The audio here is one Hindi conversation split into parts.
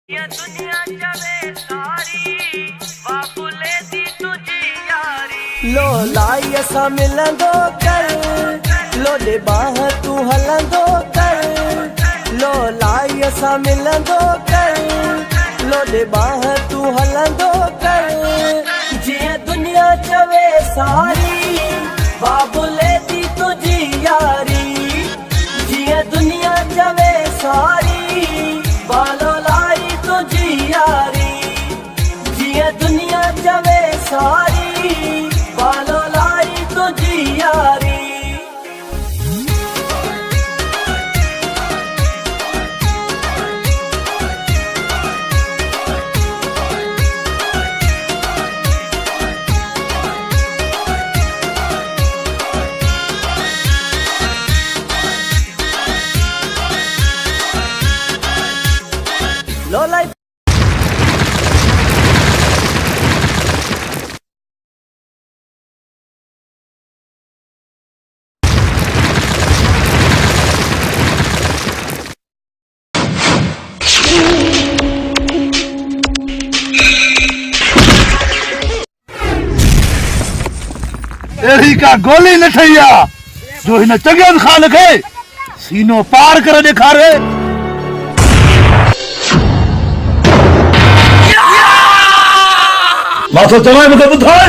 ये दुनिया चले सारी बाबुले दी तुझी यारी लो लाई असा मिलंदो कर लो दे बाह तू हलंदो कर लो लाई असा मिलंदो कर लो दे बाह तू हलंदो कर जिया दुनिया चवे सारी बाबुले दी तुझी यारी जिया दुनिया चवे सारी बालो लाई तुझी यारी जिया दुनिया चवे सारी बालो लाई तुझी यारी लो लाई एड़ी का गोली न ठैया जो हिन चगियन खान खे सीनो पार करे ॾेखारे। माथो चवाए मूंखे ॿुधाए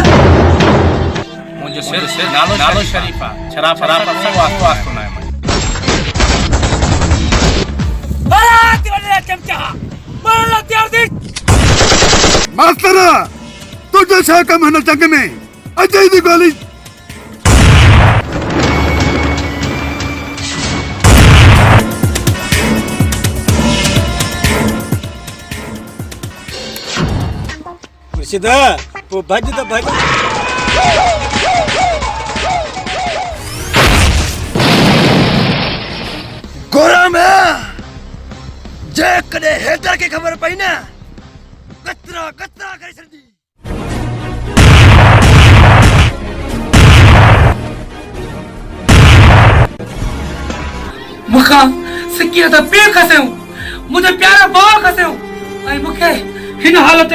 मुंहिंजो सिर नालो शरीफ आहे। शराब सब वास्तो वास्तो न आहे। मास्तर तुझो छा कम हिन जंग में अजय जी गोली सीधा वो भज तो भज गोरा में जे कदे हेटर के खबर पई ना कतरा कतरा करे छडी। मुखा सिक्की त पे खसेऊ मुझे प्यारा बाबा खसेऊ आई मुखे हिन हालत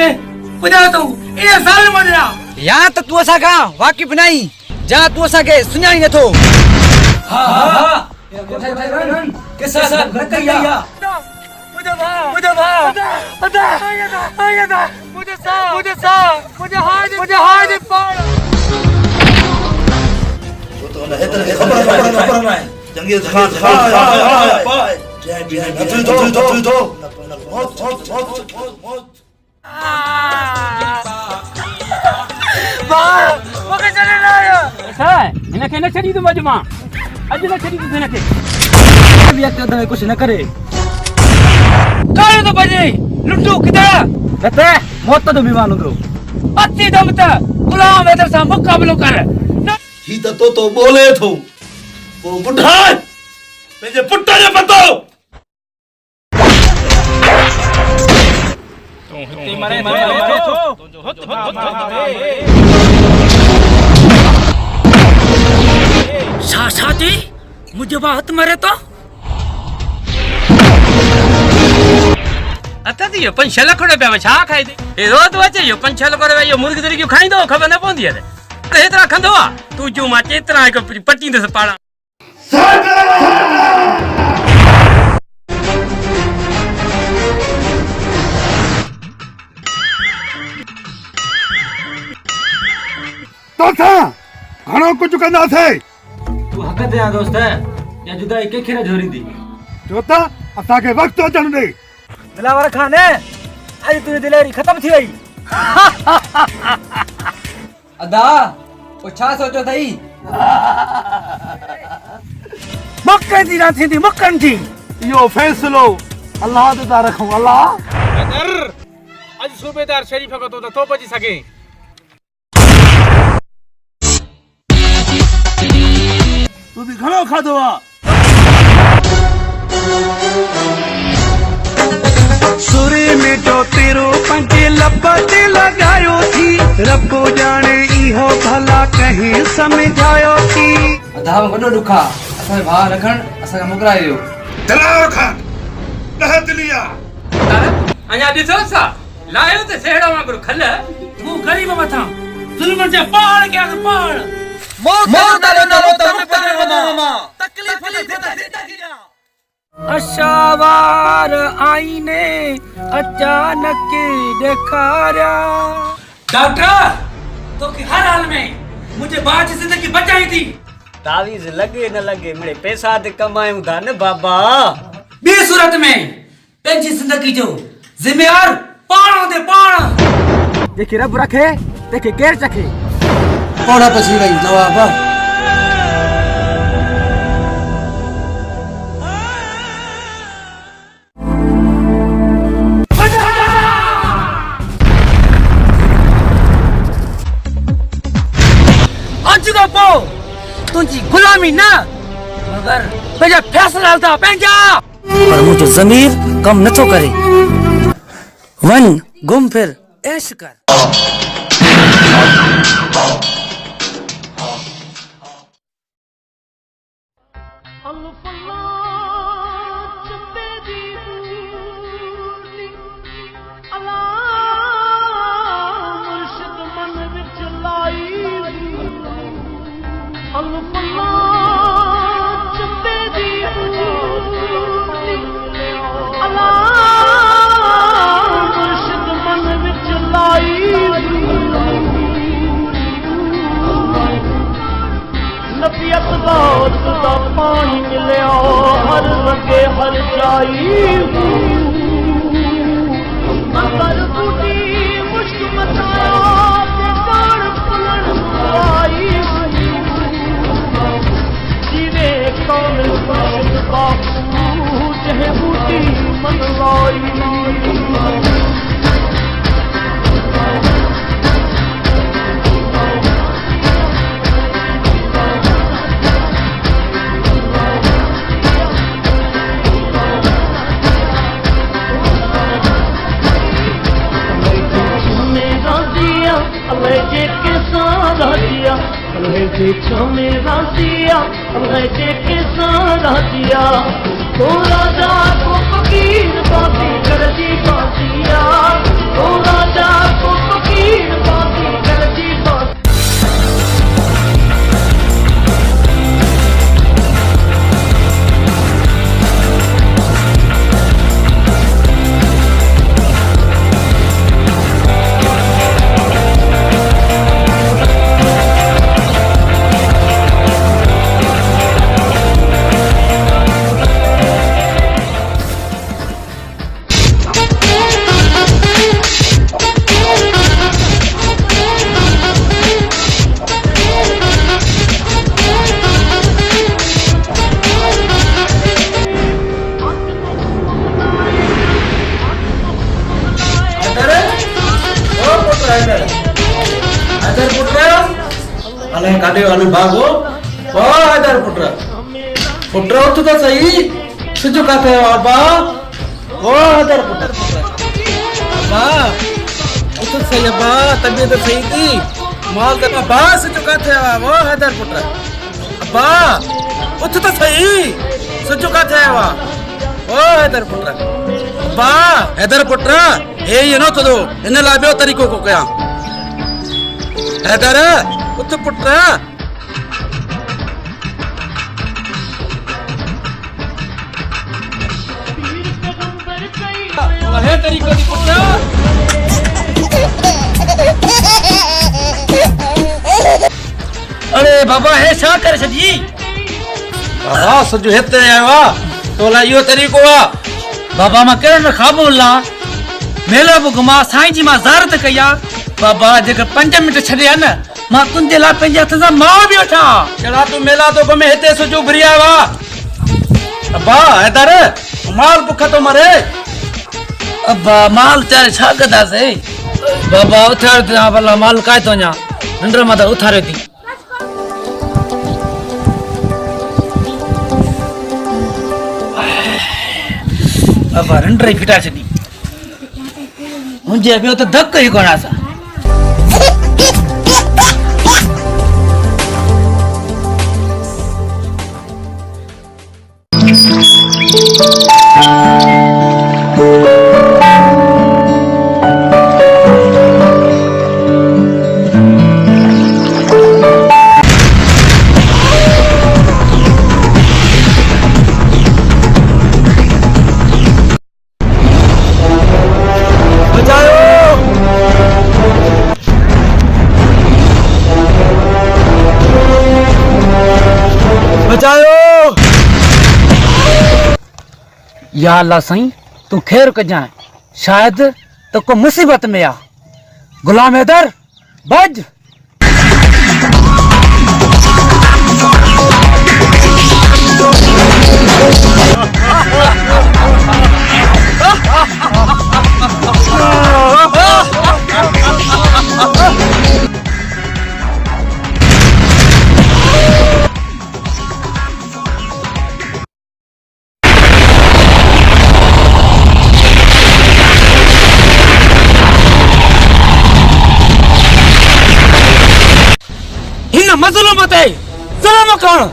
बुझा तो ए साल मजरा या त तू असा का वाकिफ नहीं जा तू असा के सुनाई न थो। हां हां के साथ रखैया मुझे हाथ पाड़ तो न हेतर के खबर ना है जंगी खान पाए जय दो मौत मुखे चले ना आयो छा इनके न छडी तू मजमा अज न छडी तू इनके व्यक्ति तो कुछ न करे काहे तो बजे लुट्टू किधर कते मौत तो विमान उगरो अति दम त गुलाम हैदर सा मुकाबलो कर ही तो बोले थो वो बुढ़ा पंहिंजे पुट जो पतो शादी मुझे बात मरे तो अता दियो 5-6 लाख रुपया में छा खाई दे ए रोज वचे यो 5-6 लाख रुपया यो मुर्गी तरी क्यों खाइंदो खबर न पवंदी है ते हेतरा खंदो आ तू जो मा चेतरा को पट्टी दे पाड़ा तो था घणो कुछ कंदा थे तू हक ते आ दोस्त या जुदाई के खेरा झोरी दी जोता असा के वक्त अचण दे दिलावर खान आज तुझी दिलेरी खत्म थी वई अदा ओ छा सोचो थई मक्कन जी ना थी मक्कन थी यो फैसलो अल्लाह ते ता रखूं अल्लाह हैदर आज सूबेदार शरीफ को तो बची सके तू भी घणो खाधो आ सुरे में जो तेरो पंजे लपते लगायो थी रब्बो जाने इहो भला कहीं समझायो थी अदा वडो दुखा असा भा रखण असा मुकरायो दलावर खान कह दिलिया अञा ॾिसो सा लायो त सेहड़ा वांगुरु खल तूं गरीब मथां ज़ुल्म जे पहाड़ के आगे पहाड़ मौत तारो नालो त मुक्त मामा तकलीफ ले ज़िंदगी अशावार आईने अचानक दिखारा डॉक्टर तो कि हर हाल में मुझे बात की जिंदगी बचाई थी तावीज़ लगे न लगे मेरे पैसा ते कमायूं था न बाबा बी सूरत में पंहिंजी जिंदगी जो जिम्मेवार पाण दे पाण जेके रब रखे तेके केर चखे पौड़ा पसी वई नवाबा आज का पो तुझी गुलामी ना मगर पंहिंजा फैसला था पंहिंजा पर मुझे ज़मीर कम न तो करे वन घुम फिर ऐश कर नबीयत का पानी मिलिया हर लगे हर जाई अंदर बूटी मुश्क मचाया ते कान फुलन आई जीवे कौन मुश्क बापू जह बूटी मन लाई मेरा दिया के सारा दिया तो राजा को फकीर बाती कर दी बातिया तो राजा को फकीर बाती कर दी अले काडे वाले बागो ओ आदर पुत्र पुत्र उठ तो सही सुजो काते बाबा ओ आदर पुत्र बाबा उठ तो सही बाबा तबीयत तो सही थी माल का बाबा सुजो काते ओ आदर पुत्र बाबा उठ तो सही सुजो काते वा ओ आदर पुत्र बाबा आदर पुत्र ए ये नो तो दो इन लाबियो तरीको को क्या आदर उठ पुत्र है तरीको दी पुत्र अरे बाबा है छा कर छदी बाबा सजो हेते आवा तोला यो तरीको वा बाबा मा केरन खाबोला मेला बुगमा साईं जी मा ज़ारत कया बाबा जेके 5 मिनट छडिया न मां तुंजे ला पंजे हथ सां मां भी वठा केड़ा तू मेला तो गमे हेते सजो भरिया वा अब्बा हैदर माल भुख तो मरे अब्बा माल चार छा कदा से बाबा उठार ता भला माल काय तो न्या नंदर मा त उठारे थी अब्बा रंडर फिटा छदी मुझे अभी तो धक्का ही कोना सा या अल्लाह साईं तू खैर कजाए, शायद तो को मुसीबत में आ। गुलाम हैदर बज। मज़लूमत है, ज़ुल्म करण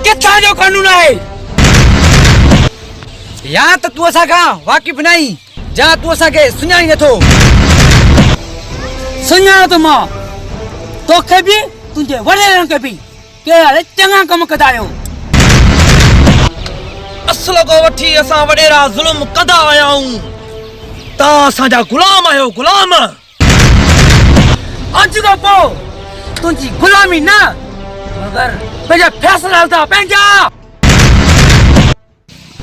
किथा जो कानून है। या त तू असा का वाकिफ नहीं, जा तू असा के सुञाणी नथो। सुञाणो तो मां तोखे भी तुंहिंजे वॾेरनि खे बि कहिड़ा चङा कम कंदा आहियो। असल को वठी असां वॾेरा ज़ुल्म कंदा आया आहियूं, तव्हां असांजा गुलाम आहियो, गुलाम। अॼु खां पोइ तुंहिंजी गुलामी न, मगर पंहिंजा फैसला हलंदा पंहिंजा।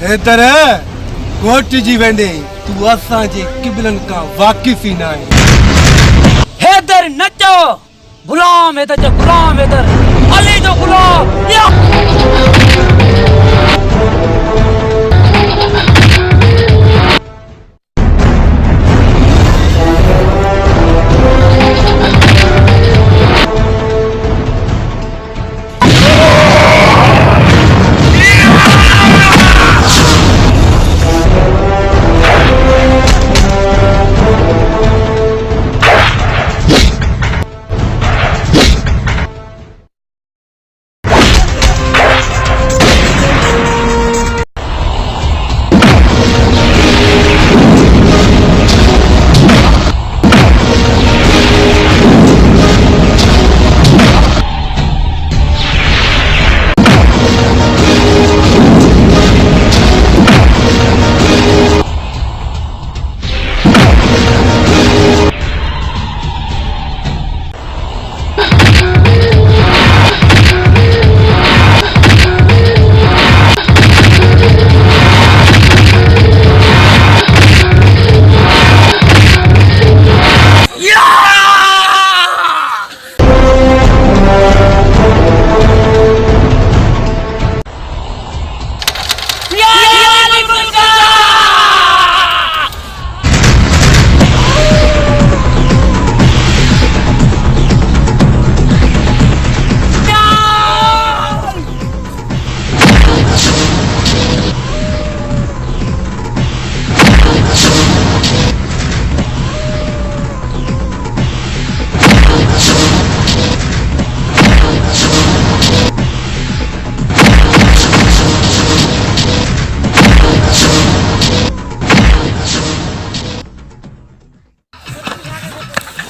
हैदर कोट जी वेंदे तू असांजे क़िबलनि खां वाक़िफ़ ई न आहे। हैदर न चओ, गुलाम हैदर जो गुलाम हैदर, अली जो गुलाम। या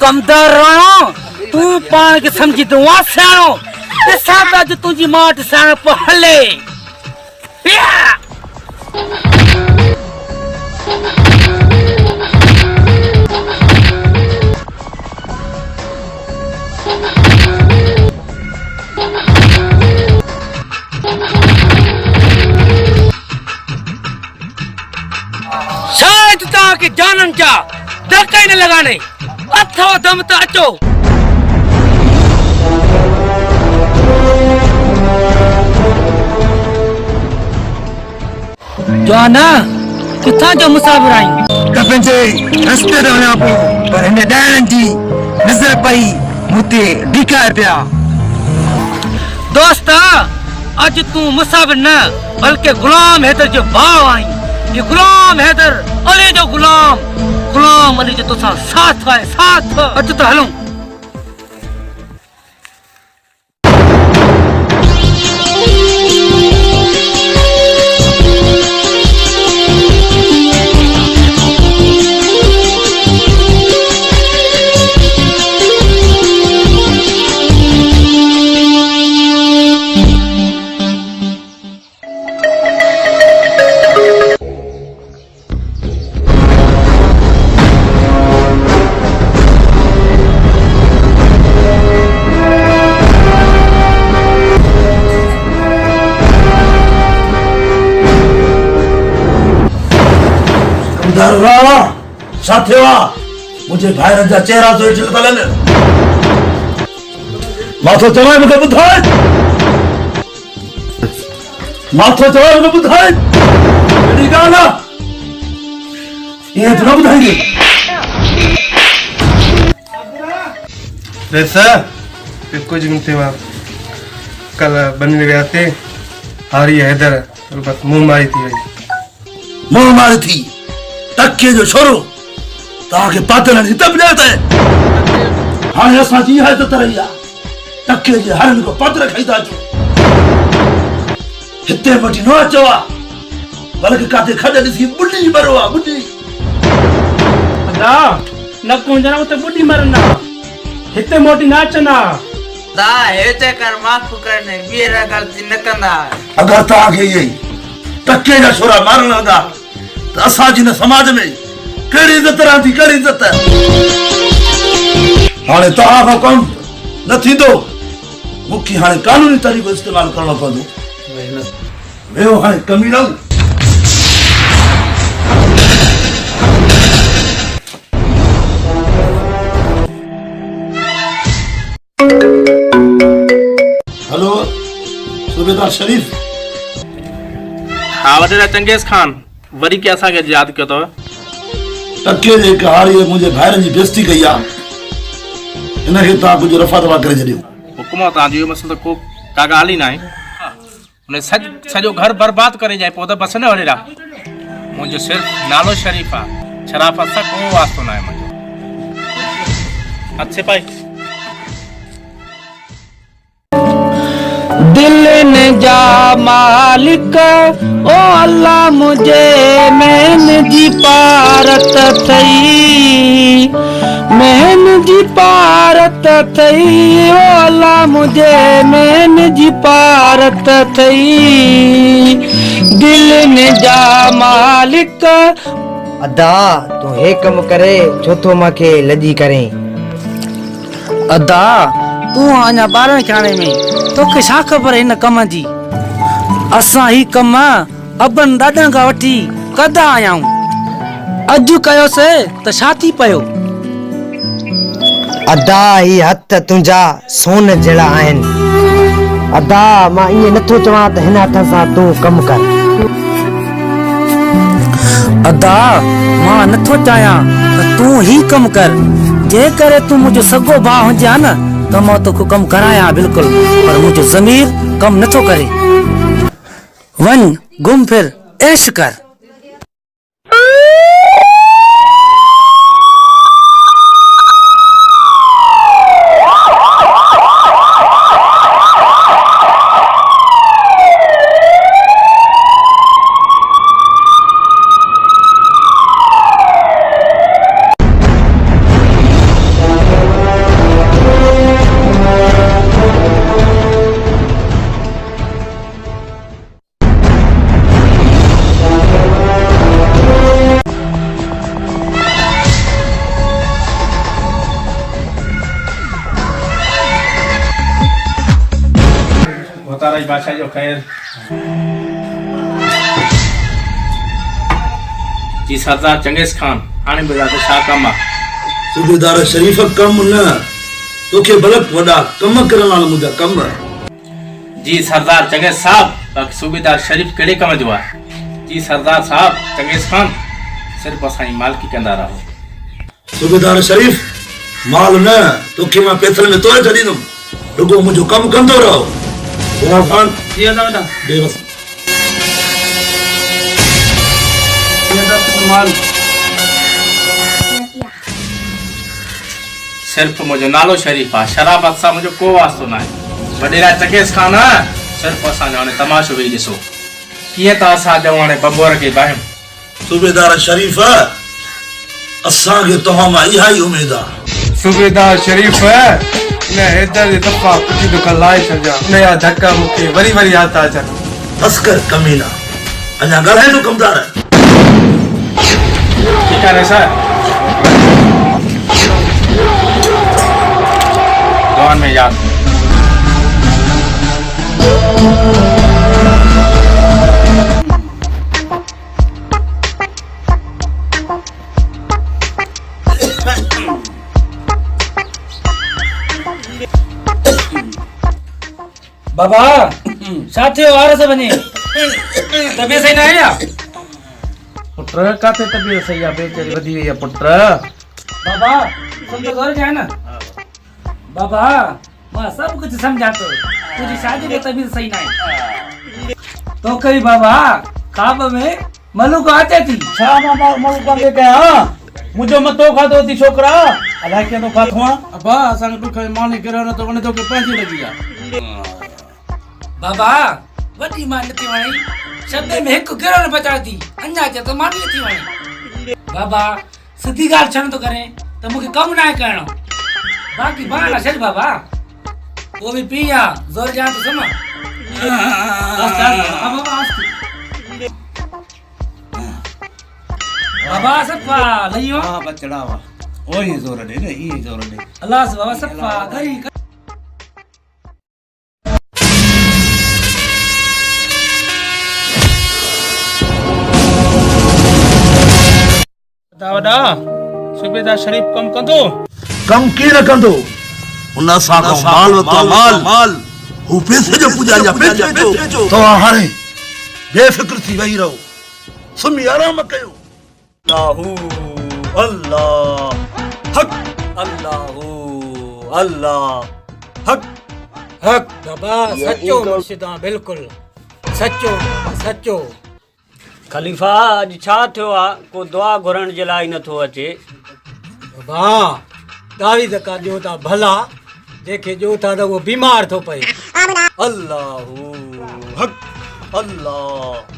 कमदार राणो, तू पाण के समझी तू आ सियाणो, ॾिसां त अॼु तुंहिंजी माठ सियाण पोइ हले। शायद तव्हांखे जाननि जा धक्का ई न लॻाने, अथव दम त अचो। जाना किथां जो मुसाफ़िर आहीं? पंहिंजे रस्ते ते वञा पियो, पर हिन ॾाइणनि जी नज़र पई मूं ते ॾिखाए पिया। दोस्त अॼु तूं मुसाफ़िर न बल्कि गुलाम हैदर जो भाउ आहीं। ये गुलाम हैदर अली जो गुलाम, गुलाम अली जो तोसां साथ आहे, साथ। अचो त हलूं। छोरा साथे वा मुझे भाइरनि जा चेहरा तो इठल तलन माथो चवाए मूंखे ॿुधाए माथो चवाए मूंखे ॿुधाए कहिड़ी ॻाल्हि आहे ईअं त न ॿुधाईंदी वैसा कुछ नहीं थे कल बन गया थे हारी हैदर बस मुंह मारी थी वही मुंह मारी थी टक्के जो छोरो तव्हांखे पातल जी तब ॾियत आहे हाणे असांजी इहा इज़त रही आहे टक्के जे हरनि को पातल खाई था अचूं हिते वठी न अचो आहे बल्कि काथे खॾ ॾिसी ॿुॾी मरो आहे ॿुॾी अदा न कुंजना उते बुढ़ी मरना हिते मोटी ना अचना दा हेते कर माफ करने ॿीहर ग़लती न कंदा अगरि तव्हांखे इहे टके जा छोरा मारण लॻा त असांजी न समाज में कहिड़ी इज़त रहंदी कहिड़ी इज़त हाणे तव्हां खां कमु न थींदो मूंखे हाणे कानूनी तरीक़ो इस्तेमालु करणो पवंदो वेहो हाणे कमी न हेलो सूबेदार शरीफ हाँ वॾेरा चंगेज़ खान वरी के असांखे यादि कयो अथव टके जे कहाड़ीअ मुंहिंजे भाइरनि जी बेइज़ती कई आहे हिनखे तव्हां कुझु रफ़ा दफ़ा करे छॾियो हुकुम तव्हांजो इहो मसइलो को का ॻाल्हि ई न आहे हुन सॼो घर बर्बाद करे जाए पोइ त बसि न वॾेरा मुंहिंजो सिर्फ़ु नालो शरीफ़ आहे शराफ़त सां को वास्तो न आहे मुंहिंजो अच्छे पाई दिल ने जा मालिक ओ अल्लाह मुझे मैन जी पारत थई मैन जी पारत थई ओ अल्लाह मुझे मैन जी पारत थई दिल ने जा मालिक अदा तू हे कम करे छो तो मांखे लजी करे अदा तू अञा 12 खाने में तोखे छा ख़बर हिन कम जी असां ही कम अबन ॾाॾनि खां वठी कंदा आया आहियूं अॼु कयोसीं त छा थी पियो अदा ही हथ तुंहिंजा सोन जहिड़ा आहिनि अदा मां ईअं नथो चवां त हिन हथ सां तूं कमु कर अदा मां नथो चाहियां त तूं ही कमु कर जे करे तूं मुंहिंजो सॻो भाउ हुजे हा न त मां तोखे कमु करायां बिल्कुलु पर मुंहिंजो ज़मीर कमु नथो करे वञ घुम फिर ऐश कर तारा बादशाह जो खैर जी सरदार चंगेज़ खान हाणे ॿुधायो त छा कमु आहे सूबेदार शरीफ कम न तोखे बलक वॾा कम करण वाला मुंहिंजा कम जी सरदार चंगेज़ साहब सूबेदार शरीफ कहिड़े कम जो आहे जी सरदार साहब चंगेज़ खान सिर्फ़ु असांजी मालिकी कंदा रहो सूबेदार शरीफ माल न तोखे मां पैथल में तोड़े छॾींदुमि रुगो मुंहिंजो कमु कंदो रहो खान बेबस सिर्फ़ु मुंहिंजो नालो शरीफ़ आहे शराफ़त सां मुंहिंजो को वास्तो न आहे वॾेरा चंगेज़ खान सिर्फ़ु असांजो हाणे तमाशो वेही ॾिसो कीअं त असां ॾियूं हाणे बबूर खे बाहिम सूबेदार शरीफ असांखे तव्हां मां इहा ई उमेद आहे सूबेदार शरीफ न हैदर जी दफ़ा कुझु दुख लाए छॾिया उनजा धक्का मूंखे वरी वरी यादि था अचनि अस्कर कमीना अञा ॻाल्हाईंदो कमदार ठीकु आहे सर दुआनि में यादि बाबा साथी वार से बने तबीयत सही ना है या पुत्र काथे तबीयत सही है बेचारी वधी हुई है पुत्र बाबा तुम तो घर जाए ना बाबा मैं सब कुछ समझा तो तुझी शादी में तबीयत सही ना है तो कई बाबा खाब में मलू को आते थी छा मामा मल का लेके आ मुझे मतो खातो थी छोकरा अलाए के तो खातो अबा असन दुख माने करो न तो वने तो के पैसे लगिया बाबा वडी मान नथी वणी शब्द में एक गिरो न बचा दी अन्या जे तो मान नथी वणी बाबा सिधी गाल छण तो करे तो मुके कम ना करणो बाकी बाना छे बाबा वो भी पिया जोर जा तो समझ बाबा सफा लियो हां बचड़ा वा ओही जोर दे ने ई जोर दे अल्लाह से बाबा सफा करी दावदा सुबेदार शरीफ कम कंदो कम की न कंदो उन सा को माल तो माल हु पैसे जो पूजा जा पैसे जो तो हाणे बेफिक्र थी वही रहो सुमी आराम कयो अल्लाह हक अल्लाह अल्लाह हक हक बाबा सच्चो मुर्शिदा बिल्कुल सच्चो सच्चो खलीफ़ा अॼु छा थियो आहे को दुआ घुरण जे लाइ नथो अचे बाबा दावी ज़का ॾियो था भला जंहिंखे ॾियो था त उहो बीमार थो पए अल्लाहु हक अल्लाह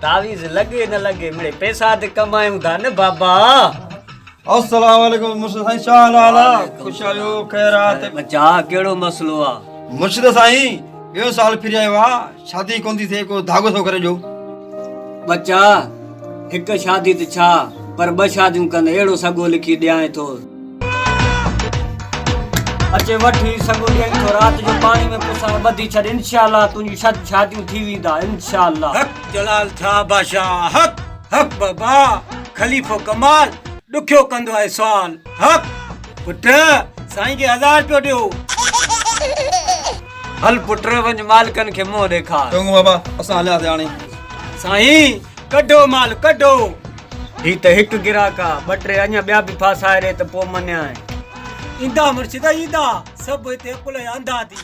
तावीज़ लॻे न लॻे मिड़े पैसा त कमायूं था न बाबा अस्सलाम वालेकुम मुर्शिद साईं छा हाल आहे खुशायो खैरात बच्चा कहिड़ो मसलो आहे मुर्शिद साईं ॿियो साल फिरी आयो आहे शादी कोन थी थिए को धागो थो करे ॾियो बच्चा हिकु शादी त छा पर ॿ शादियूं कंदे अहिड़ो सॻो लिखी ॾियां थो अचे वठी सॻो ॾियां थो राति जो पाणी में पुसां ॿधी छॾ इंशाअल्लाह तुंहिंजी शादियूं थी वेंदा इंशाअल्लाह हक जलाल था बादशाह हक हक बाबा खलीफ़ो कमाल ॾुखियो कंदो आहे सवाल हक पुट साईं खे 1000 रुपयो ॾियो हल पुट वञ मालिकनि खे मुंहुं ॾेखार चङो बाबा असां हलियासीं हाणे साईं कढो माल कढो ही त हिकु गिराक आहे 2-3 अञा ॿिया बि फासाए ॾे त पोइ मञां ईंदा मुर्शिदा ईंदा सभु हिते कुल अंधा थी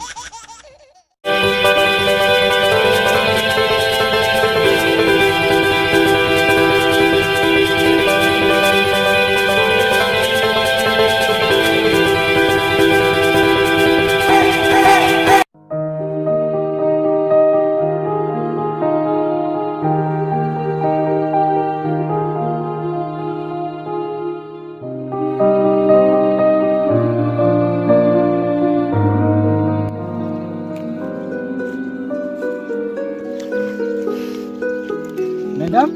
मैडम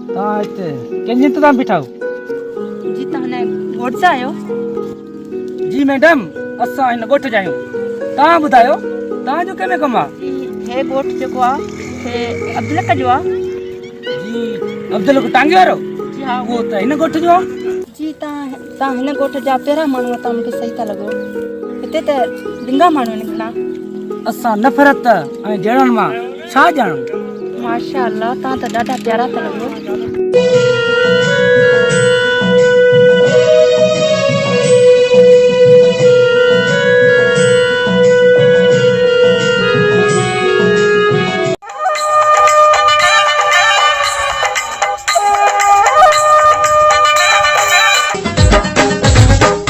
तव्हां हिते कंहिंजे इंतज़ाम बीठा आहियो जी तव्हां ॻोठ जा आहियो जी मैडम असां हिन ॻोठ जा आहियूं तव्हां ॿुधायो तव्हांजो कंहिंमें कमु आहे हे ॻोठ जेको आहे हे अब्दुल जो आहे जी अब्दुल को टांगे वारो जी हा उहो त हिन ॻोठ जो आहे जी तव्हां हिन ॻोठ जा पहिरियां माण्हू तव्हां मूंखे सही था लॻो हिते त ॾिंगा माण्हू आहिनि घणा असां नफ़रत ऐं जड़नि मां छा ॼाणूं माशाअल्लाह तव्हां त ॾाढा प्यारा था लॻो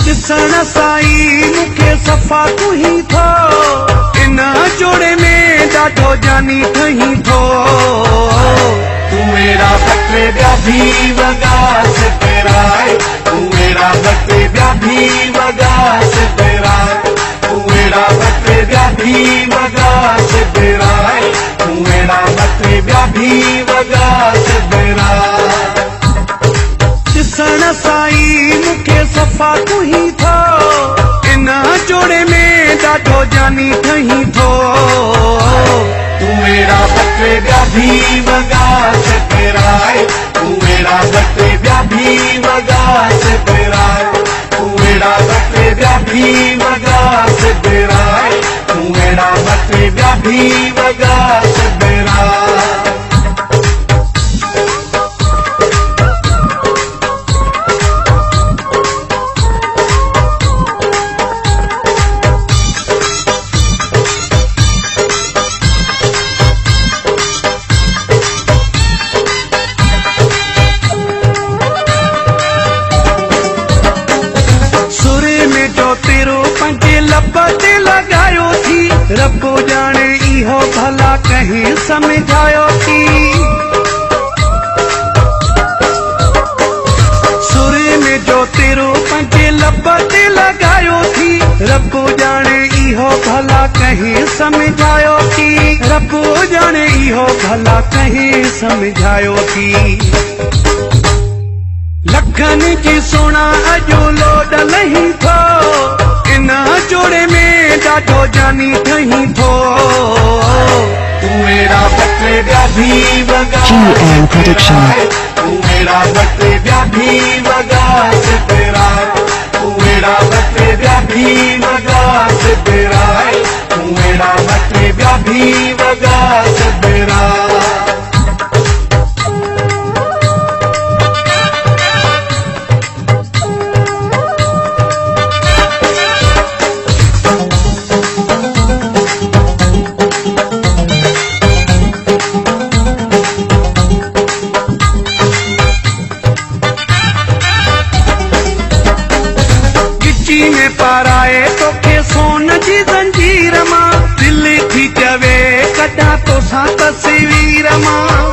ॾिसण साईं मूंखे सफ़ा तूं ही थो इन जोड़े में ॾाढो जानी ठही थो तू मेरा बटे ॿिया भी वॻा सिपराए तू मेरा बटे ॿिया भी वॻा सिपराए तू मेरा बटे ॿिया भी वॻा सिपराए तू मेरा बटे ॿिया भी वॻा सिपराए ॾिसण साईं मूंखे सफ़ा तूं ही थो इन जोड़े में ॾाढो जानी ठही थो तू मेरा बटे ॿिया भी वॻा सिपराए तू मेरा बटे ॿिया भी वॻा सिपराए तू मेरा बटे ॿिया भी वॻा भी वगा सदरा रब्बो जाने इहो भला कहीं समझायो की सुरे में जो तेरो पंजे लपते लगायो थी रब्बो जाने इहो भला कहीं समझायो की रब्बो जाने इहो भला कहीं समझायो थी लखन जी सोना अजो लोड नहीं थो इना जोड़े में ॾाढो जानी ठही थो तू मेरा बटे ॿिया भी वगा तू मेरा बटे ॿिया भी वगा तेरा तू मेरा बटे ॿिया भी वगा तेरा तू मेरा बटे ॿिया भी वगा तेरा पाराए तोखे सोन जी जंजीर मां दिल थी चवे कॾा तोसां तस्वीर मां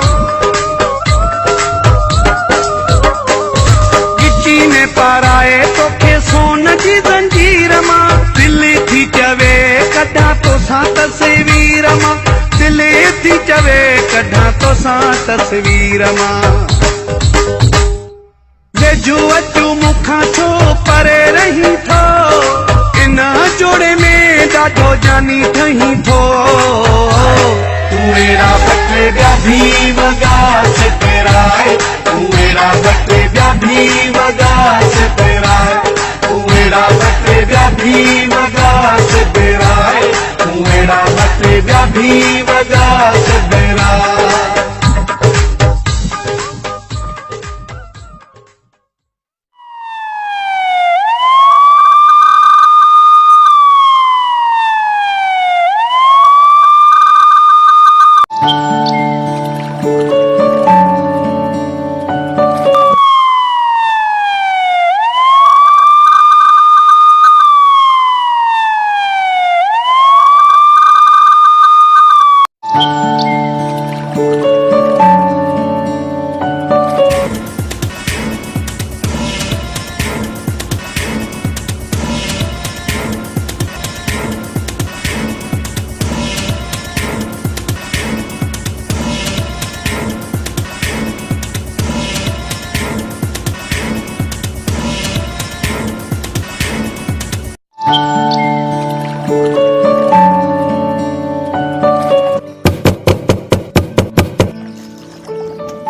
गिची में पाराए तोखे सोन जी जंजीर मां दिल थी चवे कॾा तोसां तस्वीर मां दिल थी चवे कॾा तोसां तस्वीर मां वेझो अचूं मूंखां छो परे रही थो इना जोड़े में ॾाढो जानी ठही थो तू मेरा बटे ॿिया भी वगा तेरा तू मेरा बटे ॿिया भी वगा तेरा तू मेरा बटे ॿिया भी वगा तेरा तू मेरा बटे ॿिया भी वगा तेरा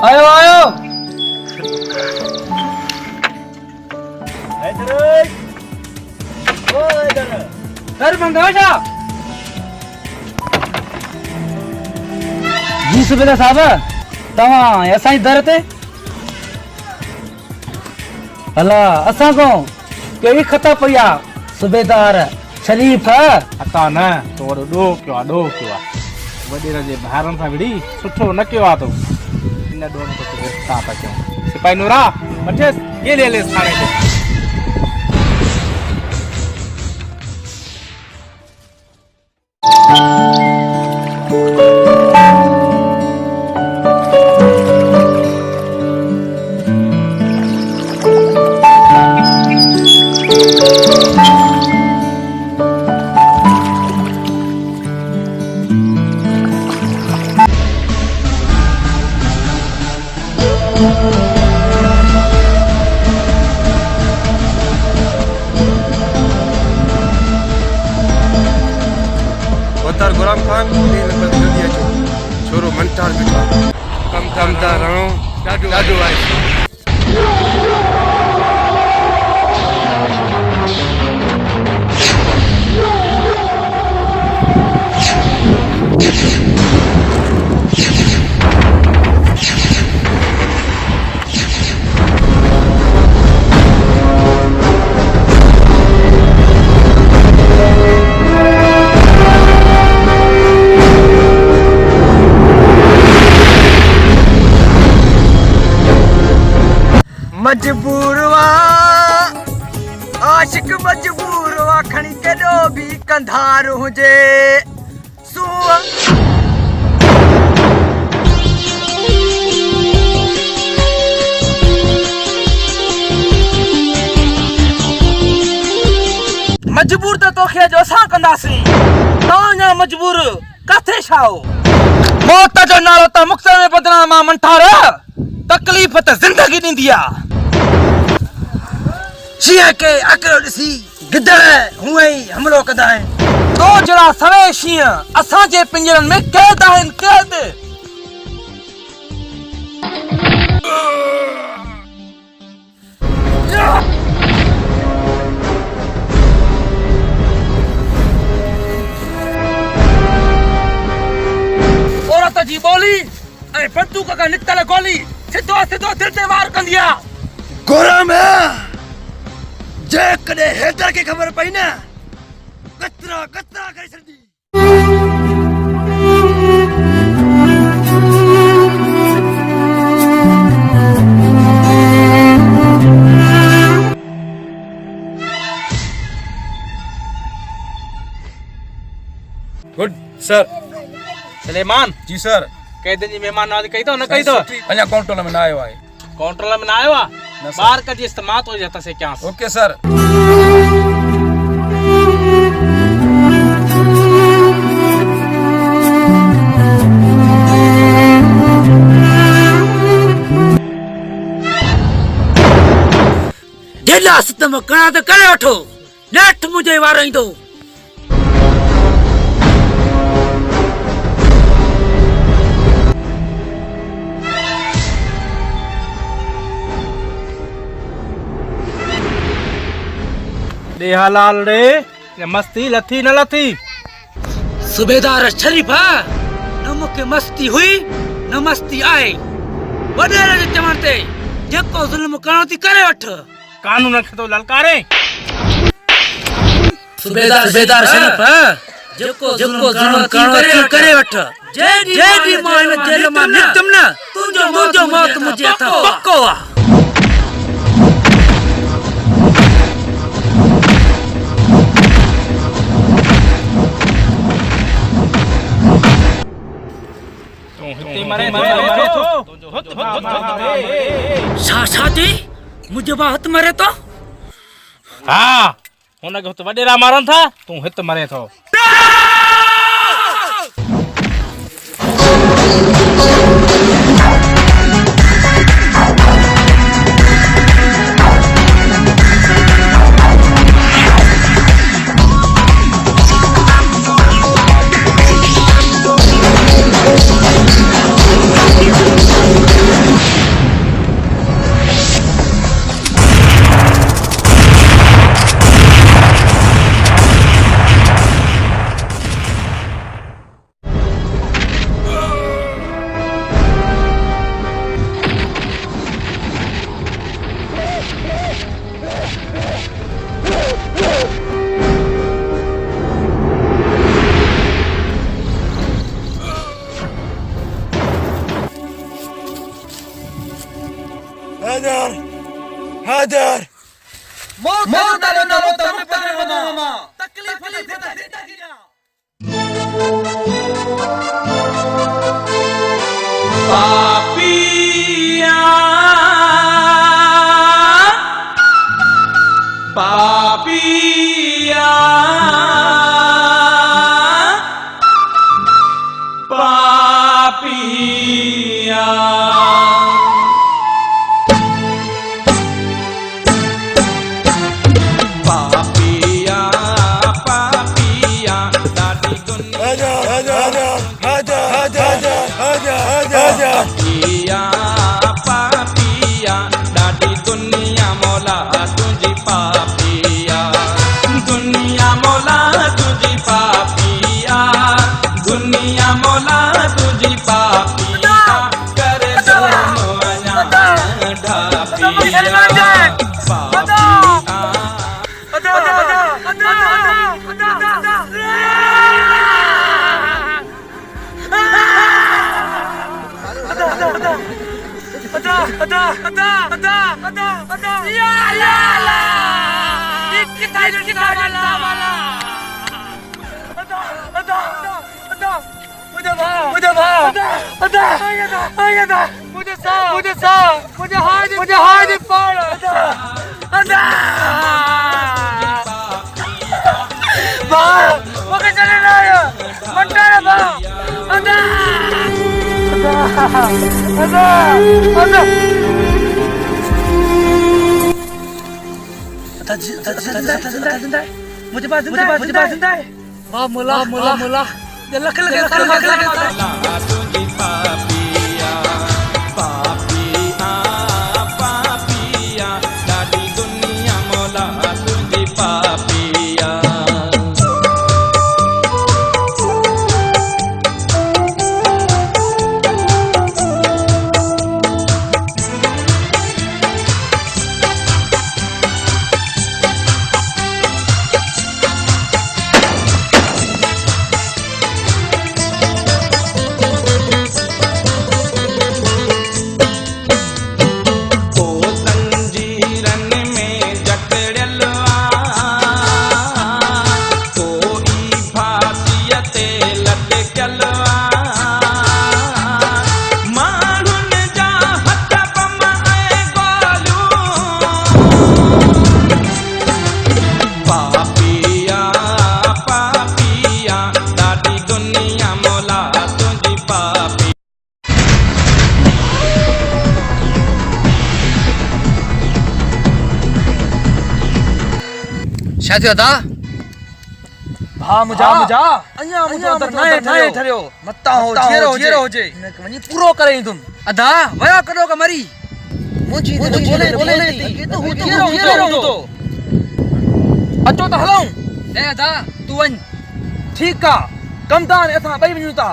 आयो आयो कर मंगाशा जी सुबेदार साहब तव्हां असांजी दर ते अला असां को कहिड़ी ख़ता पई आहे सुबेदार शरीफ़ अता न तो वॾो ॾोह कयो आहे वॾेर जे ॿारनि सां विड़ी सुठो न कयो आहे तो इन ॾोह में तोखे रिश्ता था कयूं सिपाही नूरा वठेसि ये ले लेसि थाणे ते गुलाम खान जल्दी अचो छोरो मंटार बीठो कम था रणो ॾाढो आहे मजबूर वा आशिक मजबूर वा खणी केॾो बि कंधार हुजे सूअ मजबूर तो तोखे जो असां कंदासीं तव्हांजा मजबूर काथे छाओ मौत जो नालो त मुक्तर में बदलण मां मंठार तकलीफ़ त ज़िंदगी ॾींदी आहे शींहं के अकिड़ो ॾिसी गिदड़ हूअं ई हमलो कंदा आहिनि तो जहिड़ा सवे शींहं असांजे पिंजरनि में क़ैद आहिनि क़ैद औरत जी बोली ऐं बंदूक खां निकितल गोली सिधो सिधो दिल ते वार कंदी आहे गोरा में जेकॾहिं हैदर खे ख़बर पई न कतरा कतरा करे छॾंदी गुड सर सलेमान जी सर कैदन जी मेहमान नवाज़ी कई तो न कई तो अञा काउंटर में ना आयो आहे काउंटर में ना आयो आहे बाहर कढी इस्तेमाल तो जता से क्या ओके सर जेला सितम करा त करे वठो नेठ मुझे वार ईंदो दे हलाल रे ये मस्ती लथी न लथी सुबेदार शरीफा न मूंखे मस्ती हुई न मस्ती आहे वॾेरे जे चवण ते जेको ज़ुल्म करणो थी करे वठ कानून खे तो ललकारे सुबेदार शरीफा जेको ज़ुल्म करणो थी करे वठ जेडी मां इन जेल मां निकतम न तुंहिंजो मौत मुंहिंजे हथ पक्को आहे शादी मुझे बात मरे तो हाँ हुन के तो वडेरा मारन था तू हित मरे थो हैदर मौत तकलीफ जिंदगी पापिया पापिया पापिया पापिया पापिया ॾाढी दुनिया मौला तुंहिंजी पापिया दुनिया मौला तुंहिंजी पापिया दुनिया मौला तुंहिंजी पापिया करे दोनों अञा ढापिया अदा अदा अदा अदा अदा या अल्लाह कितना वाला अदा अदा अदा मुझे हाथ पाड़ अदा मुझे चले ना मंडा बा अदा अदा अदा मुझे बात जिंदा है वाह मुला लख शादी अदा भा मुजा अन्या मुजो अंदर नए ठरियो मत्ता हो जेरो हो जे वनी पूरो करे तुम अदा वया करो का मरी मुजी बोले ये तो जेरो तो अचो तो हलऊं ए अदा तू वन ठीक का कमदान असा बई वणुता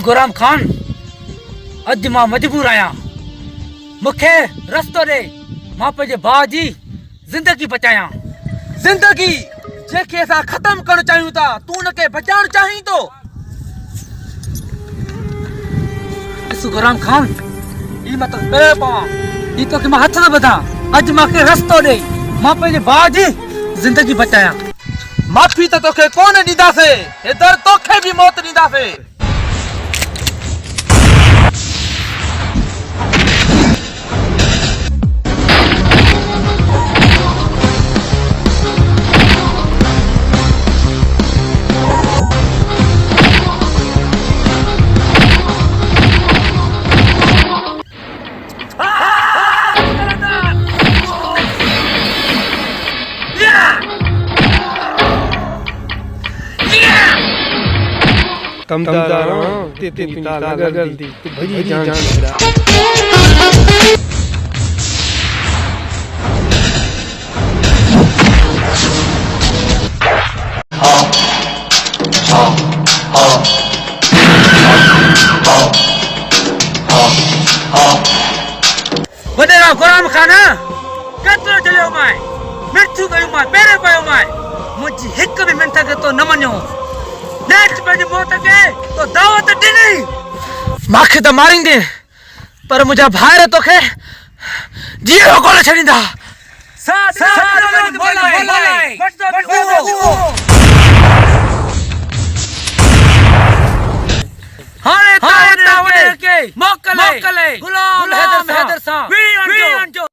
गुलाम खान अज मां मजबूर आया मुखे रस्तो दे मां पे भाउ जी जिंदगी बचाया जिंदगी जेके असा खत्म करण चाहियूं था तू उनके बचाण चाहीं तो गुलाम खान ई मत बे पा ई तो के मां हथ न बधा अज मां के रस्तो दे मां पे भाउ जी जिंदगी बचाया माफी तो तोखे कोन दीदासे इधर तोखे भी मौत दीदासे कमदारा ते तुंता लगल दी तू भरी जान छड़ा बडेरा गुलाम खाना केतरो चलियो माय मिठू गयो माय पेरे पयो माय मुजी हिक भी मिनट के तो न मन्यो नेक्स्ट पे मौत के तो दावत दिनी माखे तो मारिंदे पर मुझा भाई तोखे जीरो कोल छड़ींदा साथ बोलाए हाने तावड़े के मोकले गुलाम हैदर सा वीर अंजो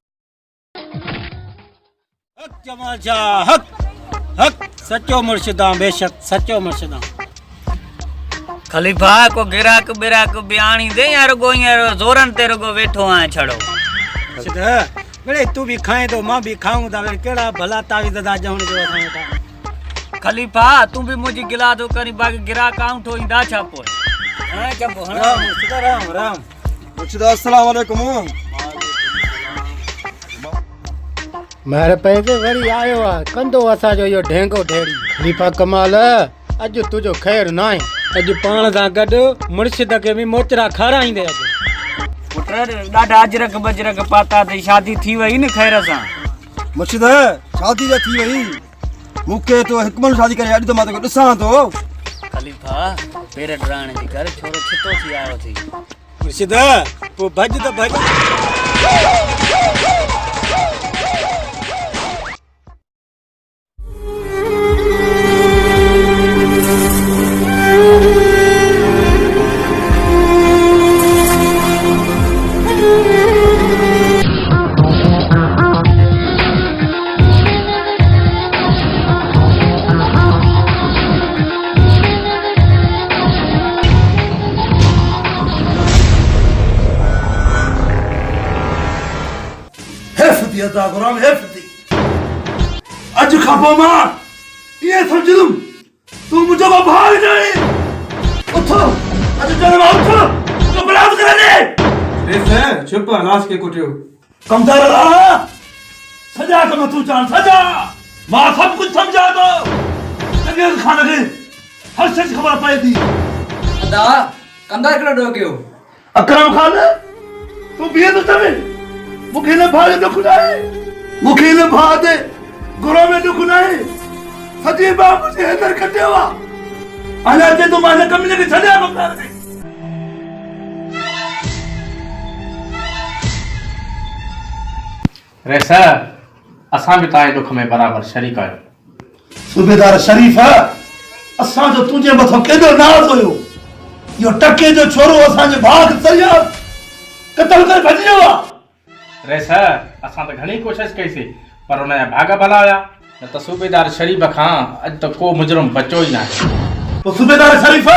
हक जमाल शाह हक सच्चो मुर्शिदा बेशक सच्चो मुर्शिदा खलीफा को गिराक बिराक बयानी दे यार गो यार जोरन ते रगो बैठो आ छड़ो सिदा बड़े तू भी खाए तो मां भी खाऊं ता केड़ा भला तावी दादा जवन जो खाए ता खलीफा तू भी मुजी गिला दो करी बाकी गिराक आऊं तो इंदा छापो हां चपो राम सिदा राम मुर्शिदा अस्सलाम वालेकुम महर पैसे वरी आयो आहे कंदो असांजो इहो ढेंगो ढेड़ी खलीफ़ा कमाल अॼु तुंहिंजो ख़ैरु न आहे अॼु पाण सां गॾु मुर्शिद खे बि मोचरा खाराईंदे अॼु पुट ॾाढा अजरक बजरक पाता अथई शादी थी वई न ख़ैर सां मुर्शिद शादी त थी वई मूंखे तो हिकमल शादी करे अॼु त मां तोखे ॾिसां थो खलीफ़ा पेर ॾराइण जे करे छोरो छितो थी आयो थी मुर्शिद पोइ भॼ त भॼ गुलाम हेफ़ती अॼु खां पोइ मां ये समझदुम तू मुझे भाई नहीं उठो अॼु चल मां उठो तो बलाद कर ले रे चुप लाश के कुटियो कमदार रहा सजा कम तू जान सजा मां सब कुछ समझा दो जगह खान के हर सच खबर पाई थी अदा कंदा कड़ो डो कयो अकरम खान तू बिए तो तवे मुखे न भाई दुख नाहे मुखे न भादे गुरो में दुख नाहे सजी बाप मुझे हेदर कटियो आ अना ते तो माने कम लेके छड़या कमदार ने रेसा असां भी ताए दुख में बराबर शरीक आयो सूबेदार शरीफ असां जो तुझे मथो केदो नाज होयो यो टके जो छोरो असां जे भाग सरिया कत्ल कर भजियो आ रेसा असां त घणी कोशिश कईसीं पर उन जा भाग भला हुया न त सूबेदार शरीफ खां अॼु त को मुजरम बचो ई नाहे तो सूबेदार शरीफ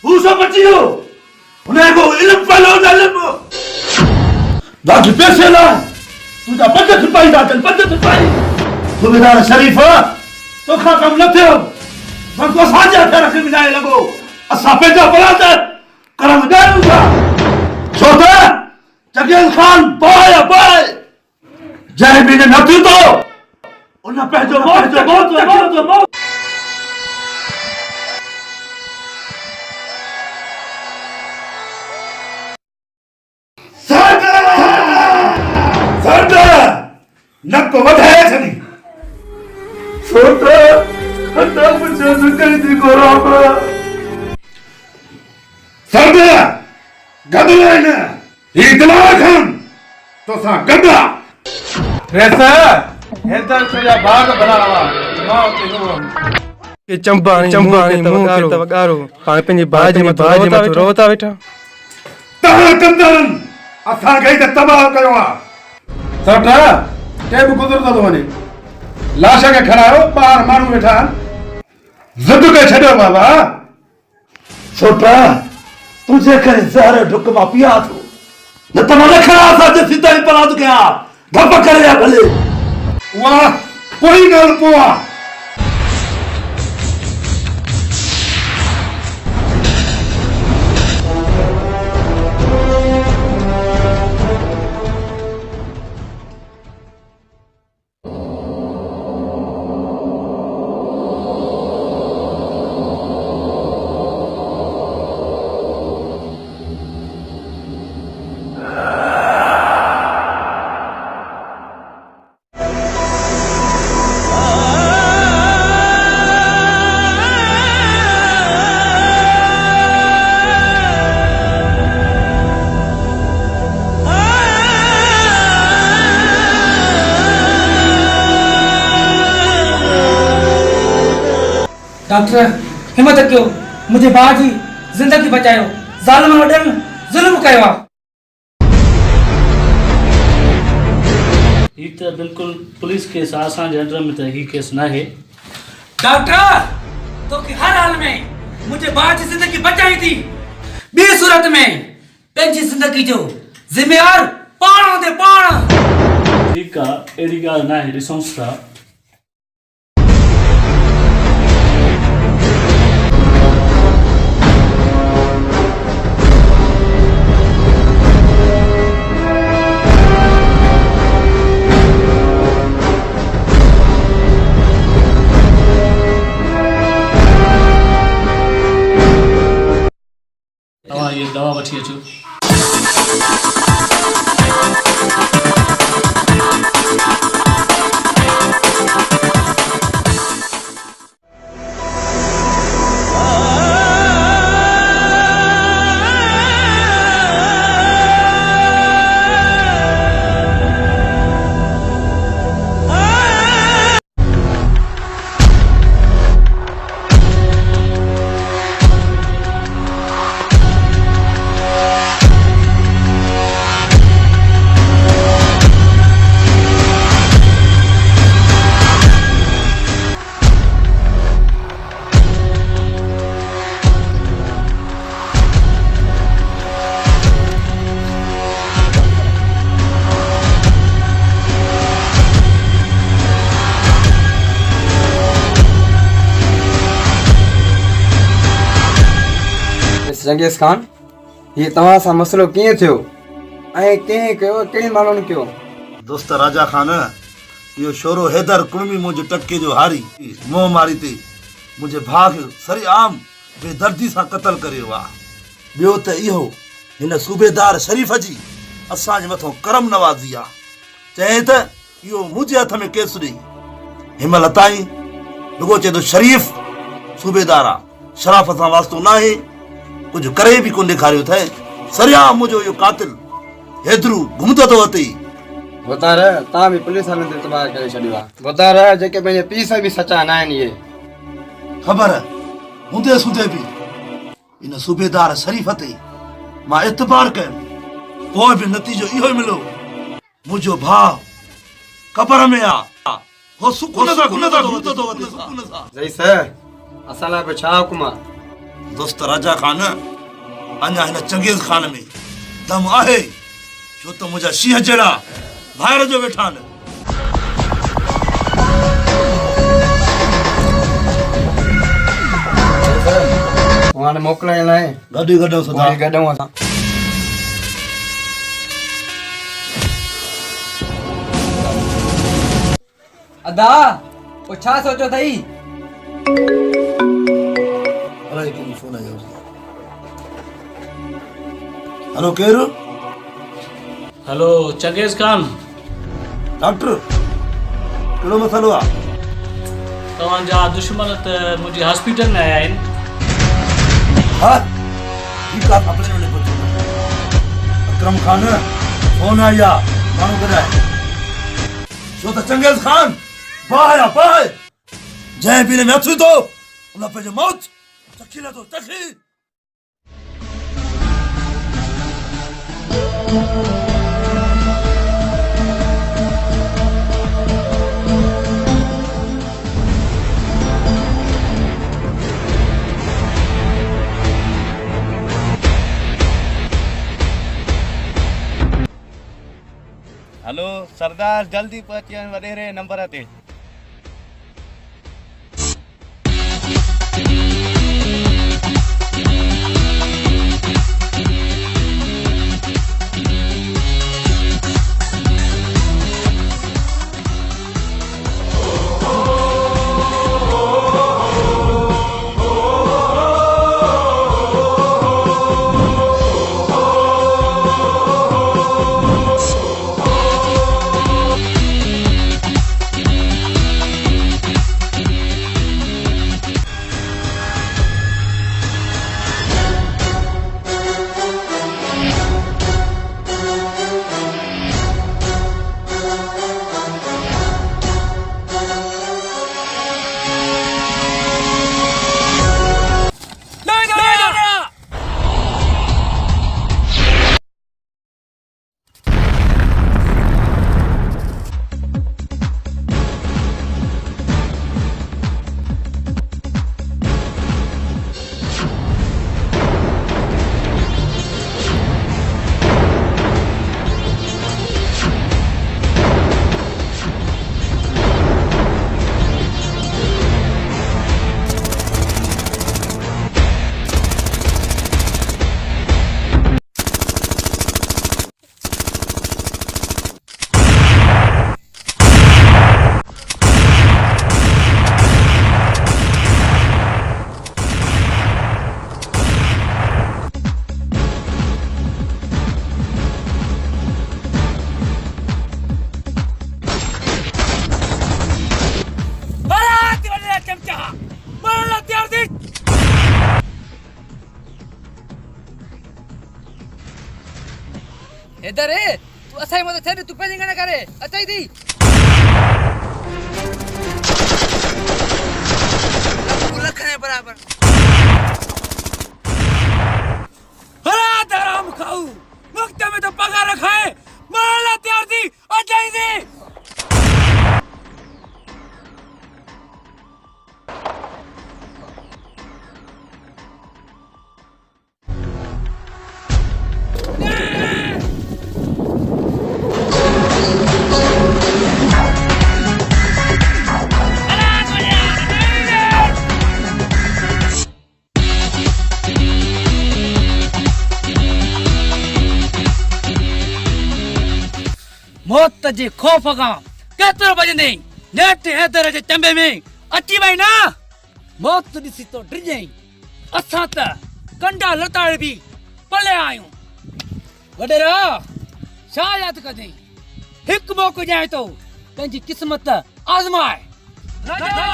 हू सो बचियो उन्हें को इल्म फलो इल्म बाकी पैसे ला तू जा पंज सिपाही दातन पंज सिपाही सूबेदार शरीफ तो खा कम न थियो मन को साजा थे रख मिलाए लगो असा पेजा बरादर करम दारूगा छोटा जगेल खान बाय जय भी न थी तो उन पेजो मौत नक वधाए छनी छोटा हटा मुझे निकल दी गोराम सरदा गदला ने इतला खान तो सा गदा रेसा हेदर तुझा भाग भलावा मां के नो के चंपाणी मुंह के तवगारो पाण पंहिंजी भाजी में रोता वेठा ता कंदरन असा गई त तबाह कयो आ सरदा टेब गुजरदा तो वने लाशा के खड़ायो बाहर मानू बैठा जिद के छड़ो बाबा छोटा तुझे करे जहर ढुक मा पिया थो न त मन खड़ा सा जे सीधा ही पलाद के आ धप करे या भले वाह कोई गल पोआ डॉक्टर हिम्मत कयो मुझे भाउ जी जिंदगी बचायो ज़ालिम वॾनि ज़ुल्म कयो आहे ही त बिल्कुल पुलिस केस आहे असांजे अंडर में त ही केस न आहे डॉक्टर तोखे हर हाल में मुझे भाउ जी जिंदगी बचाई थी ॿी सूरत में पंहिंजी जिंदगी जो ज़िम्मेवार पाण हूंदे पाण ठीकु आहे अहिड़ी ॻाल्हि न आहे ॾिसूं था जी दवा वठी अचो। चंगेज़ खान, ये तव्हां सां मसलो कीअं थियो ऐं कंहिं कयो, कहिड़े माण्हुनि कयो? दोस्त राजा खान, इहो शोरो हैदर कुणमी मुंहिंजे टके जो हारी मोह मारी ते मुंहिंजे भाउ खे सरी आम बेदर्दी सां क़तल करियो आहे। ॿियो त इहो हिन सूबेदार शरीफ़ जी असांजे मथां करम नवाज़ी आहे। चए त इहो मुंहिंजे हथ में केस ॾेई हिनमहिल ताईं रुगो चए थो शरीफ़ सूबेदार आहे, शराफ़त सां वास्तो न आहे, कुछ करे भी कोन ॾेखारियो अथई। सरियाम मुंहिंजो इहो कातिल हेदरू घुमंदो थो अथई। बुतार तव्हां बि पुलिस वारनि ते तबाह करे छॾियो आहे। बुतार जेके पंहिंजे पीउ सां बि सचा न आहिनि, इहे ख़बर हूंदे सूदे बि इन सूबेदार शरीफ़ ते मां एतबार कयुमि, पोइ बि नतीजो इहो ई मिलियो। मुंहिंजो भाउ क़बर में आहे, हो सुकून सां घुमंदो थो अचे। रईस, असां लाइ बि छा हुकुम आहे? दोस्त राजा खान, अञा हिन चंगेज़ खान में दम आहे, छो त मुंहिंजा शींहं जहिड़ा ॿाहिरि जो वेठा आहिनि। हाणे मोकिलण लाइ गॾु सदा गॾूं असां। अदा पोइ छा सोचो अथई? हेलो केरु? हेलो चंगेज़ खान। डॉक्टर कहिड़ो मसइलो आहे? तव्हांजा दुश्मन त मुंहिंजी हॉस्पिटल में आया आहिनि। हा ठीकु आहे, खपरे में पहुतो। अकरम खान फोन आई आहे, माण्हू ॿुधाए छो त चंगेज़ खान बाहि आहे, बाहि जंहिं पीले में हथु विधो उन पंहिंजो मौत चखी लथो, चखी। हेलो सरदार, जल्दी पहुंचे वडेरे नंबर ते। इधर है तू असाई मत छे तू पेंजिंग न करे अचाई दी लखने बराबर हरा धराम खाऊ मुक्त में तो पगार रखाए माला तैयार दी अचाई दी मौत जे खौफ का केतरो बजंदे नेट हैदर जे चंबे में अची वई ना मौत दिसी तो डर जाई असा त कंडा लताड़ भी पले आयूं वडेरा छा याद कदे हिक मौको जाए तो पंहिंजी किस्मत आज़माए राजा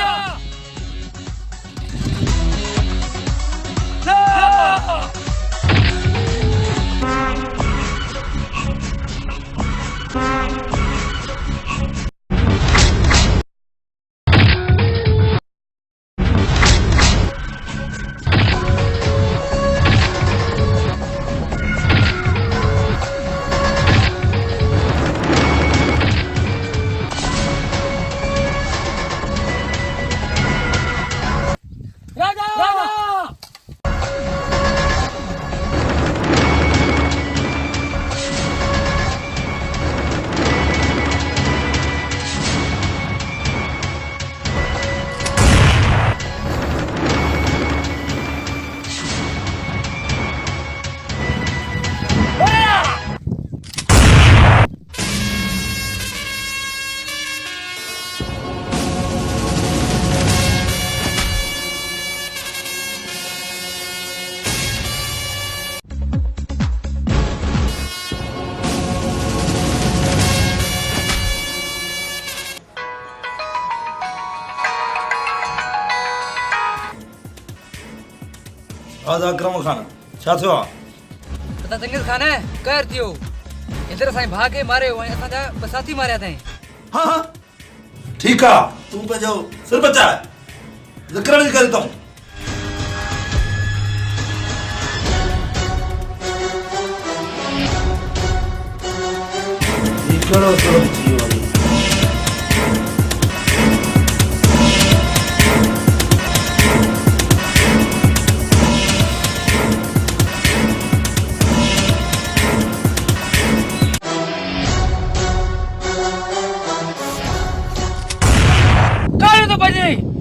आजा अकरम खान छा थियो पता चंगेज खान है कर थियो इधर साईं भागे मारे हो असा जा बसाती मारया थे हां ठीक है तू पे जो सिर बचा जिक्र नहीं करता हूं निकलो तो जीवन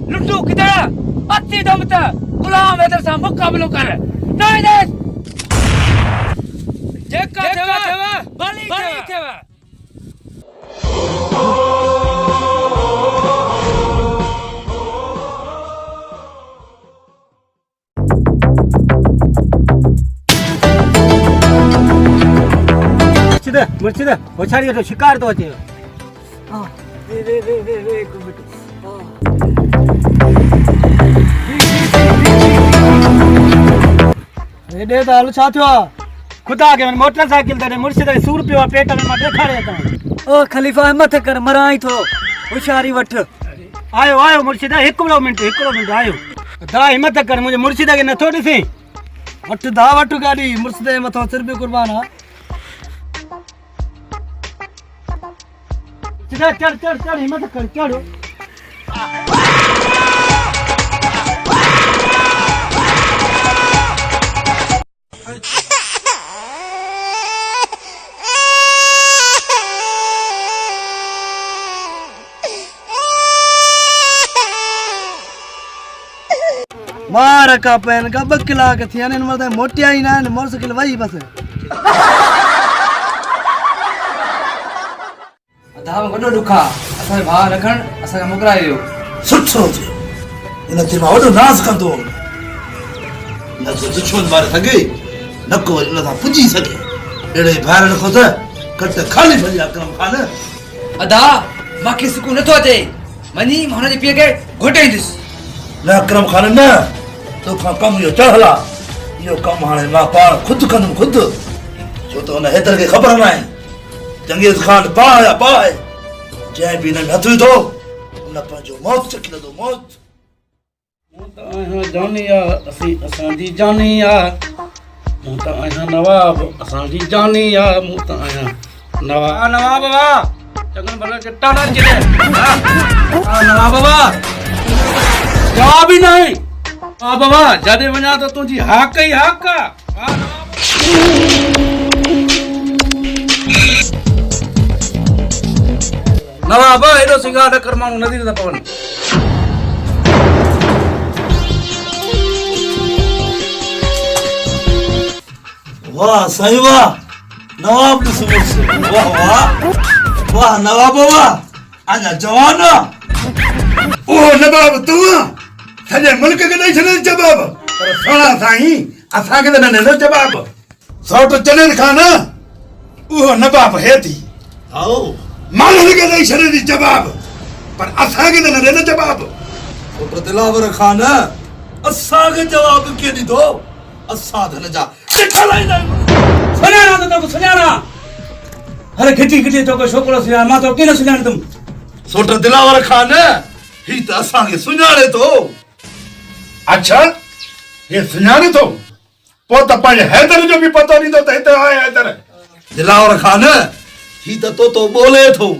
लुट्टू किधर अति दम तक गुलाम इधर सा मुकाबलो कर नहीं दे जेका देवा बली देवा मुर्शिद वो छाड़ी तो शिकार तो अचे हां वे एक मिनट हेॾे त हल छा थियो आहे खुदा के मोटरसाइकिल ते मुर्शिद खे सूर पियो आहे पेट में मां ॾेखारे थो ओ खलीफ़ा हिम्मत कर मराई थो होशियारी वठ आयो आयो मुर्शिद हिकिड़ो मिंट आयो दा हिम्मत कर मुंहिंजे मुर्शिद खे नथो ॾिसी वठ दा वठ गाॾी मुर्शिद जे मथां सिर बि कुर्बान आहे चढ़ हिम्मत कर चढ़ो मार का पैन का 2 कलाक थिया ने मरदा मोटिया ही ना मोटरसाइकिल वही बस धाम वडो दुखा असा भा रखण असा मोकरायो सुठो थियो इन ते मां वडो नाज़ कंदो न तो दुश्मन मारे सके न को इन सा पुजी सके एड़े भार रखो त कट खाली भली अकरम खान अदा माके सुकून नथो अचे मनी मोहन जे पिए के घोटे दिस न अकरम खान न तो कम यो चढ़ला यो कम हाने मां पाण खुद कंदम खुद छो तो हुन हैदर खे ख़बर न आहे चंगेज़ खान पाए पाए जंहिं बि हिन में हथ विधो हुन पंहिंजो मौत चकी लधो मौत जानी आ असांजी जानी आ मूं त आहियां नवाब असांजी जानी आ मूं त आहियां नवाब बाबा चङन भले चिट्टा न चिड़े नवाब बाबा जवाब ही नहीं बाबा जॾहिं वञा त तुंहिंजी हक़ ई हक़ नवाब हेॾो सिंगार न कर माण्हू नदी था पवनि वाह साईं वाह नवाब ॾिस वाह वाह वाह नवाब वाह अञा जवान ओहो नवाब तूं सॼे मुल्क खे ॾेई छॾे जवाब पर सोना साईं असांखे त न ॾिनो जवाब सौट चनन खान उहो नवाब हे थी आओ माण्हुनि खे ॾेई छॾे थी जवाब पर असांखे त न ॾिनो जवाब सौट दिलावर खान असांखे जवाब कीअं ॾींदो असां त हिन जा सुञाणा त तोखे सुञाणा अरे खिची खिची तोखे छोकिरो सुञाण मां तो कीअं न सुञाणींदुमि सोट दिलावर खान ही त असांखे सुञाणे थो अच्छा ये सुञाणे थो पोइ त पंहिंजे हैदर जो बि पतो ॾींदो त हिते आहे हैदर दिलावर खान ही त तो ॿोले थो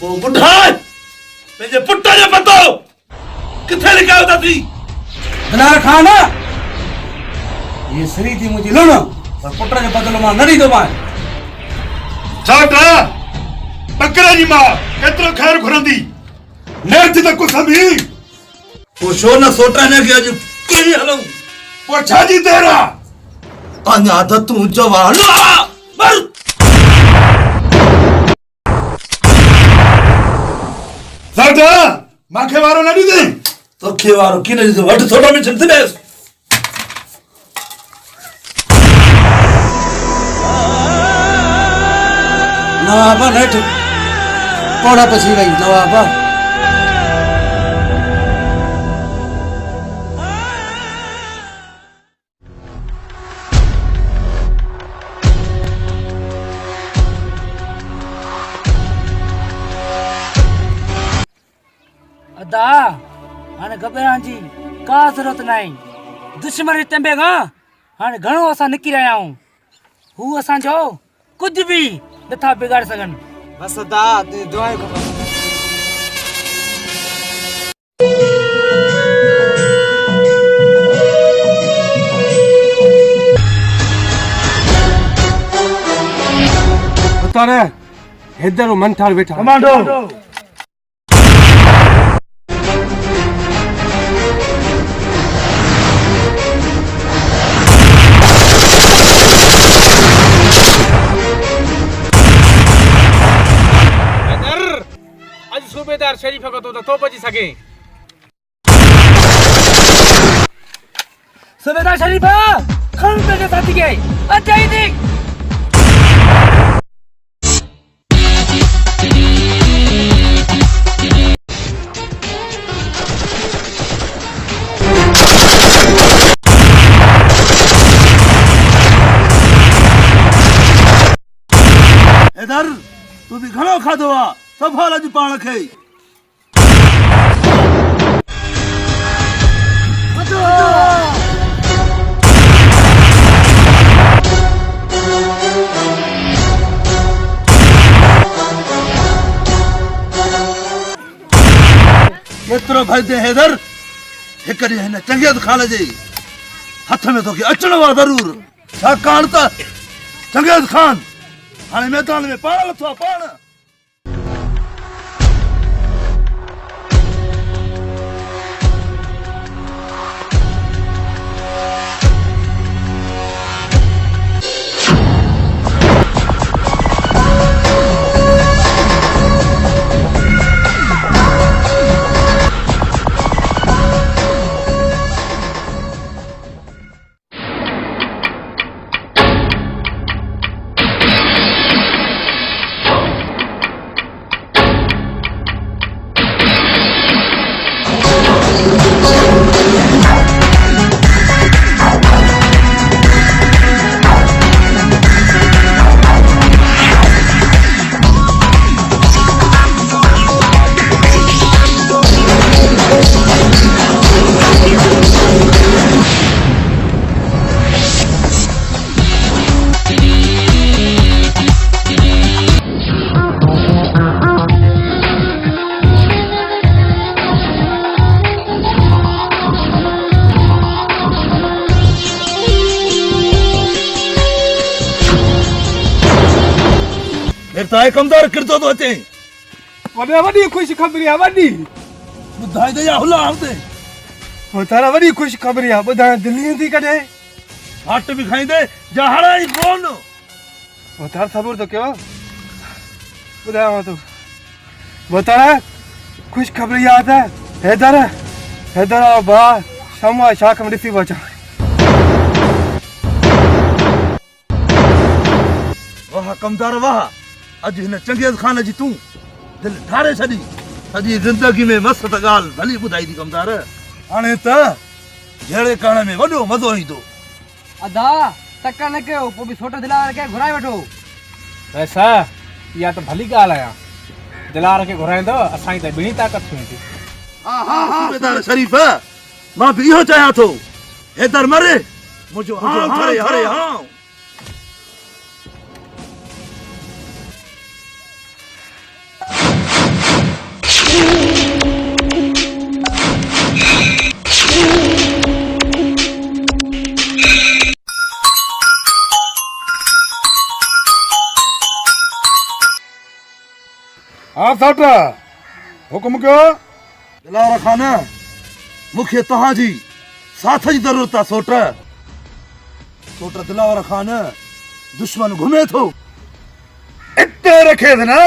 पोइ ॿुधाए पंहिंजे पुट जो पतो किथे लिकायो अथई दिलावर खान ये श्री थी मुंहिंजी लुण पर पुट जो बदिलो मां न ॾींदोमांइ छाट बकरे जी मां केतिरो ख़ैर घुरंदी नेठ त कुछ बि पोइ छो न सोटा ने खे अॼु कई हलूं पोइ छाजी देर आहे अञा त तूं जवान मर साटा मूंखे वारो न ॾींदे तोखे वारो कीअं न ॾींदो वठ सोटा में छॾ दे नवाबा नेठ पौड़ा पसी वही नवाबा अदा हाणे घबराइण जी का ज़रूरत नाहे दुश्मन जे तंबे खां हाणे घणो असां निकिरी रहिया आहियूं हू असांजो कुझु बि नथा बिगाड़े सघनि बस अदा ते दुआएं खपनि उतारे इधर मंठाल बैठा कमांडो सूबेदार शरीफ को तो बची सके सूबेदार शरीफ खन पे के साथी के अजय दी इधर तू भी घणो खाधो आ सफाल अॼु पाण खे केतिरो भॼदे हैदर हिक ॾींहुं हिन चंगेज़ खान जे हथ में तोखे अचणो आहे ज़रूर छाकाणि त चंगेज़ खान हाणे मैदान में पाण लथो आहे पाण ताए कमदार किरतो तो अचे वॾा वॾी ख़ुशि ख़बरी आहे वॾी ॿुधाए त या हुला हमते हो तारा वॾी ख़ुशि ख़बरी आहे ॿुधाए दिल्ली थी कढे हट बि खाईंदे जहाड़ा ई कोन हो तारा सबूर तो कयो ॿुधायांव थो वो तारा ख़ुशि ख़बरी आहे त हैदर भाउ शमा शाख में ॾिसी अचां वाह कमदार वाह अॼु हिन चंगेज़ खान जी तूं दिलि ठारे छॾी सॼी ज़िंदगी में मस्त ॻाल्हि भली ॿुधाई थी कमदार हाणे त जहिड़े करण में वॾो मज़ो ईंदो अदा टक्कर न कयो पोइ बि सोट दिलार खे घुराए वठो वैसा इहा त भली ॻाल्हि आहे दिलार खे घुराईंदो असांजी त ॿिनी ताक़त थी वेंदी सूबेदार शरीफ़ मां बि इहो चाहियां थो हैदर मरे मुंहिंजो हां हरे हरे हां हाँ साटा हुकुम कयो दिलावर खान मूंखे तव्हांजी साथ जी ज़रूरत आहे सोट दिलावर खान दुश्मन घुमे थो इते रखेसि न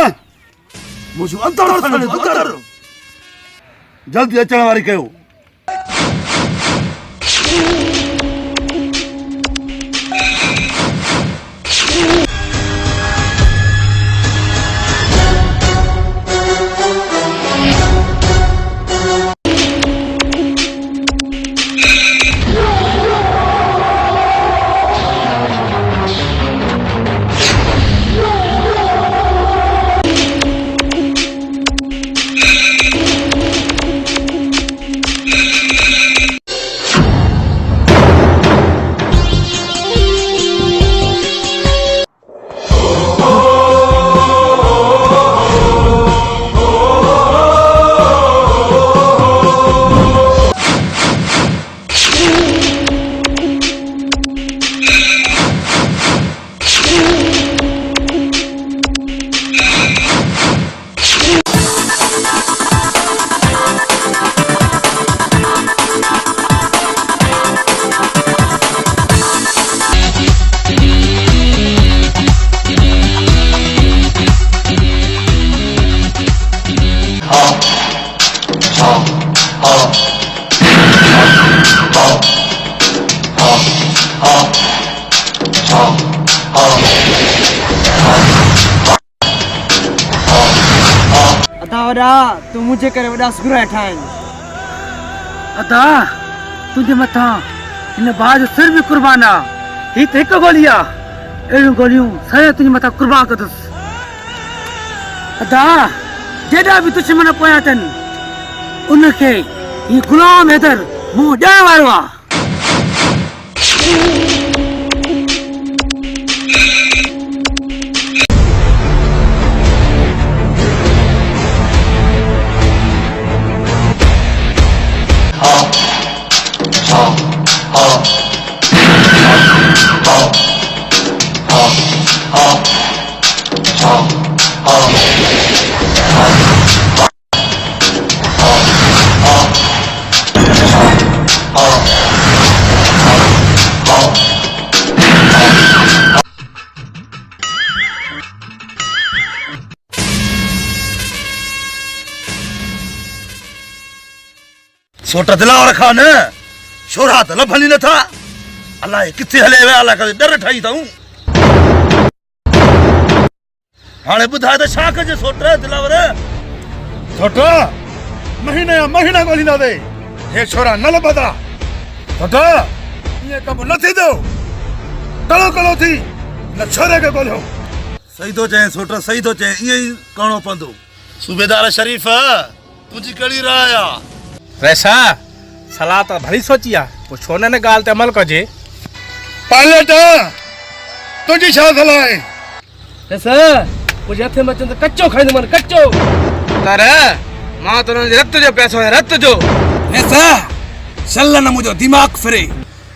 मुंहिंजो अंदर जल्दी अचण वारी कयो तू मुझे करे वॾा सुगरा ठाहिनि अदा तुंहिंजे मथां हिन भाउ जो सिर बि कुर्बान आहे हीअ त हिकु गोली आहे अहिड़ियूं गोलियूं सॼो तुंहिंजे मथां कुर्बान कंदुसि अदा जेॾा बि दुश्मन पोयां अथनि उनखे हीअ गुलाम हैदर मुंहुं ॾियण वारो आहे सोट दिलावर खान छोरा त लभनि नथा अलाए किथे हले विया अलाए कॾहिं डर ठाही अथऊं हाणे ॿुधाए त छा कजे सोट दिलावर सोट महीना ॻोल्हींदासीं हे छोरा न लभंदा सोट ईअं कमु न थींदो कलो थी न छोरे खे ॻोल्हियो सही थो चए सोट सही थो चए ईअं ई करिणो पवंदो सूबेदार शरीफ़ तुंहिंजी कहिड़ी राय आहे वैसा सलाह त भली सोची आहे पोइ छो न ॻाल्हि ते अमल कजे पायलट तुंहिंजी छा सलाह आहे वैसा मुंहिंजे हथ में अचनि त कचो खाईंदो मन कचो तर मां त हुनजे रत जो पैसो है रत जो वैसा सल न मुंहिंजो दिमाग़ फिरे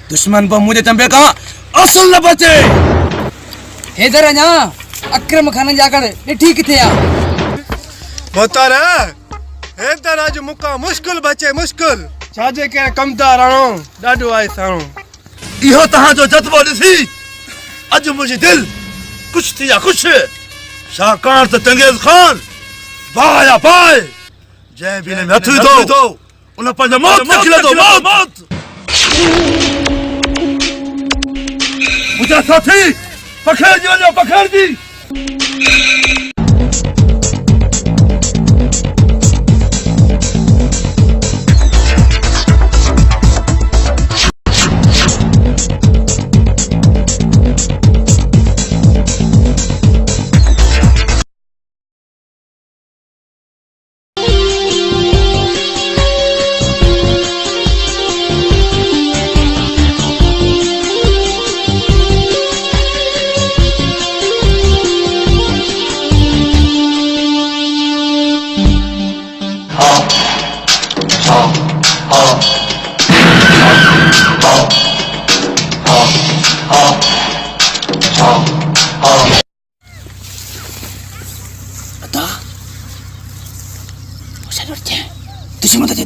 दुश्मन पर मुंहिंजे चंबे खां असुल न बचे हैदर अञा अक्रम खान जाकर ॾिठी किथे आ मोतार हेतर अज मुका मुश्किल बचे मुश्किल छाजे के कमदार आणो ॾाढो आहे साणो इहो तहां जो जज्बो ॾिसी अज मुंहिंजी दिल कुछ थी खुश छाकाणि त चंगेज़ खान बाया बाय जंहिं बि हिन में हथ विधो उन पंहिंजो मौत न खिलंदो मौत मुंहिंजा साथी पखेड़जी वञो पखेड़जी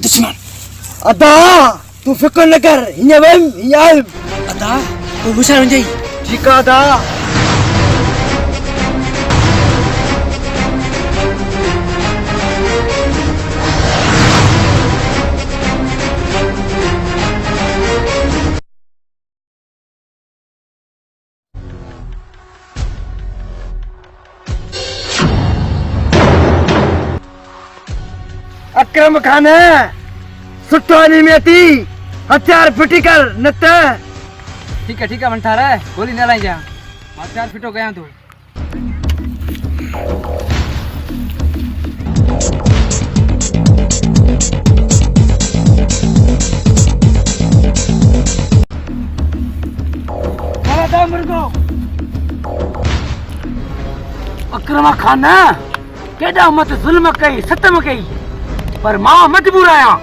दुश्मन अदा तू फिक्र न कर हिया वम हिया अदा तू होशियार हो जाई ठीक है अदा अक्रम खान सुठो में थी हथियार फिटी कर न ठीक है मंठार है गोली न लाई जा हथियार फिटो गया तू अक्रम खान केड़ा मत जुल्म कई सतम कई पर मां मजबूर आया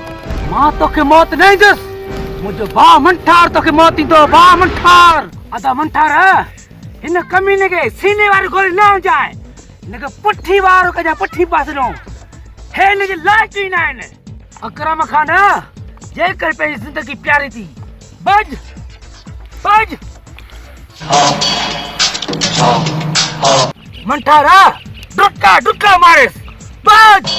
मां तो के मौत नहीं दस मुझे बा मंठार तो के मौत ही तो बा मंठार अदा मंठार इन कमीने के सीने वाली गोली ना जाए नके पुठी वारो कजा पुठी पास लो है ने लायक ही ना है अकरम खान जे कर पे जिंदगी प्यारी थी बज बज मंठार डुक्का मारे बज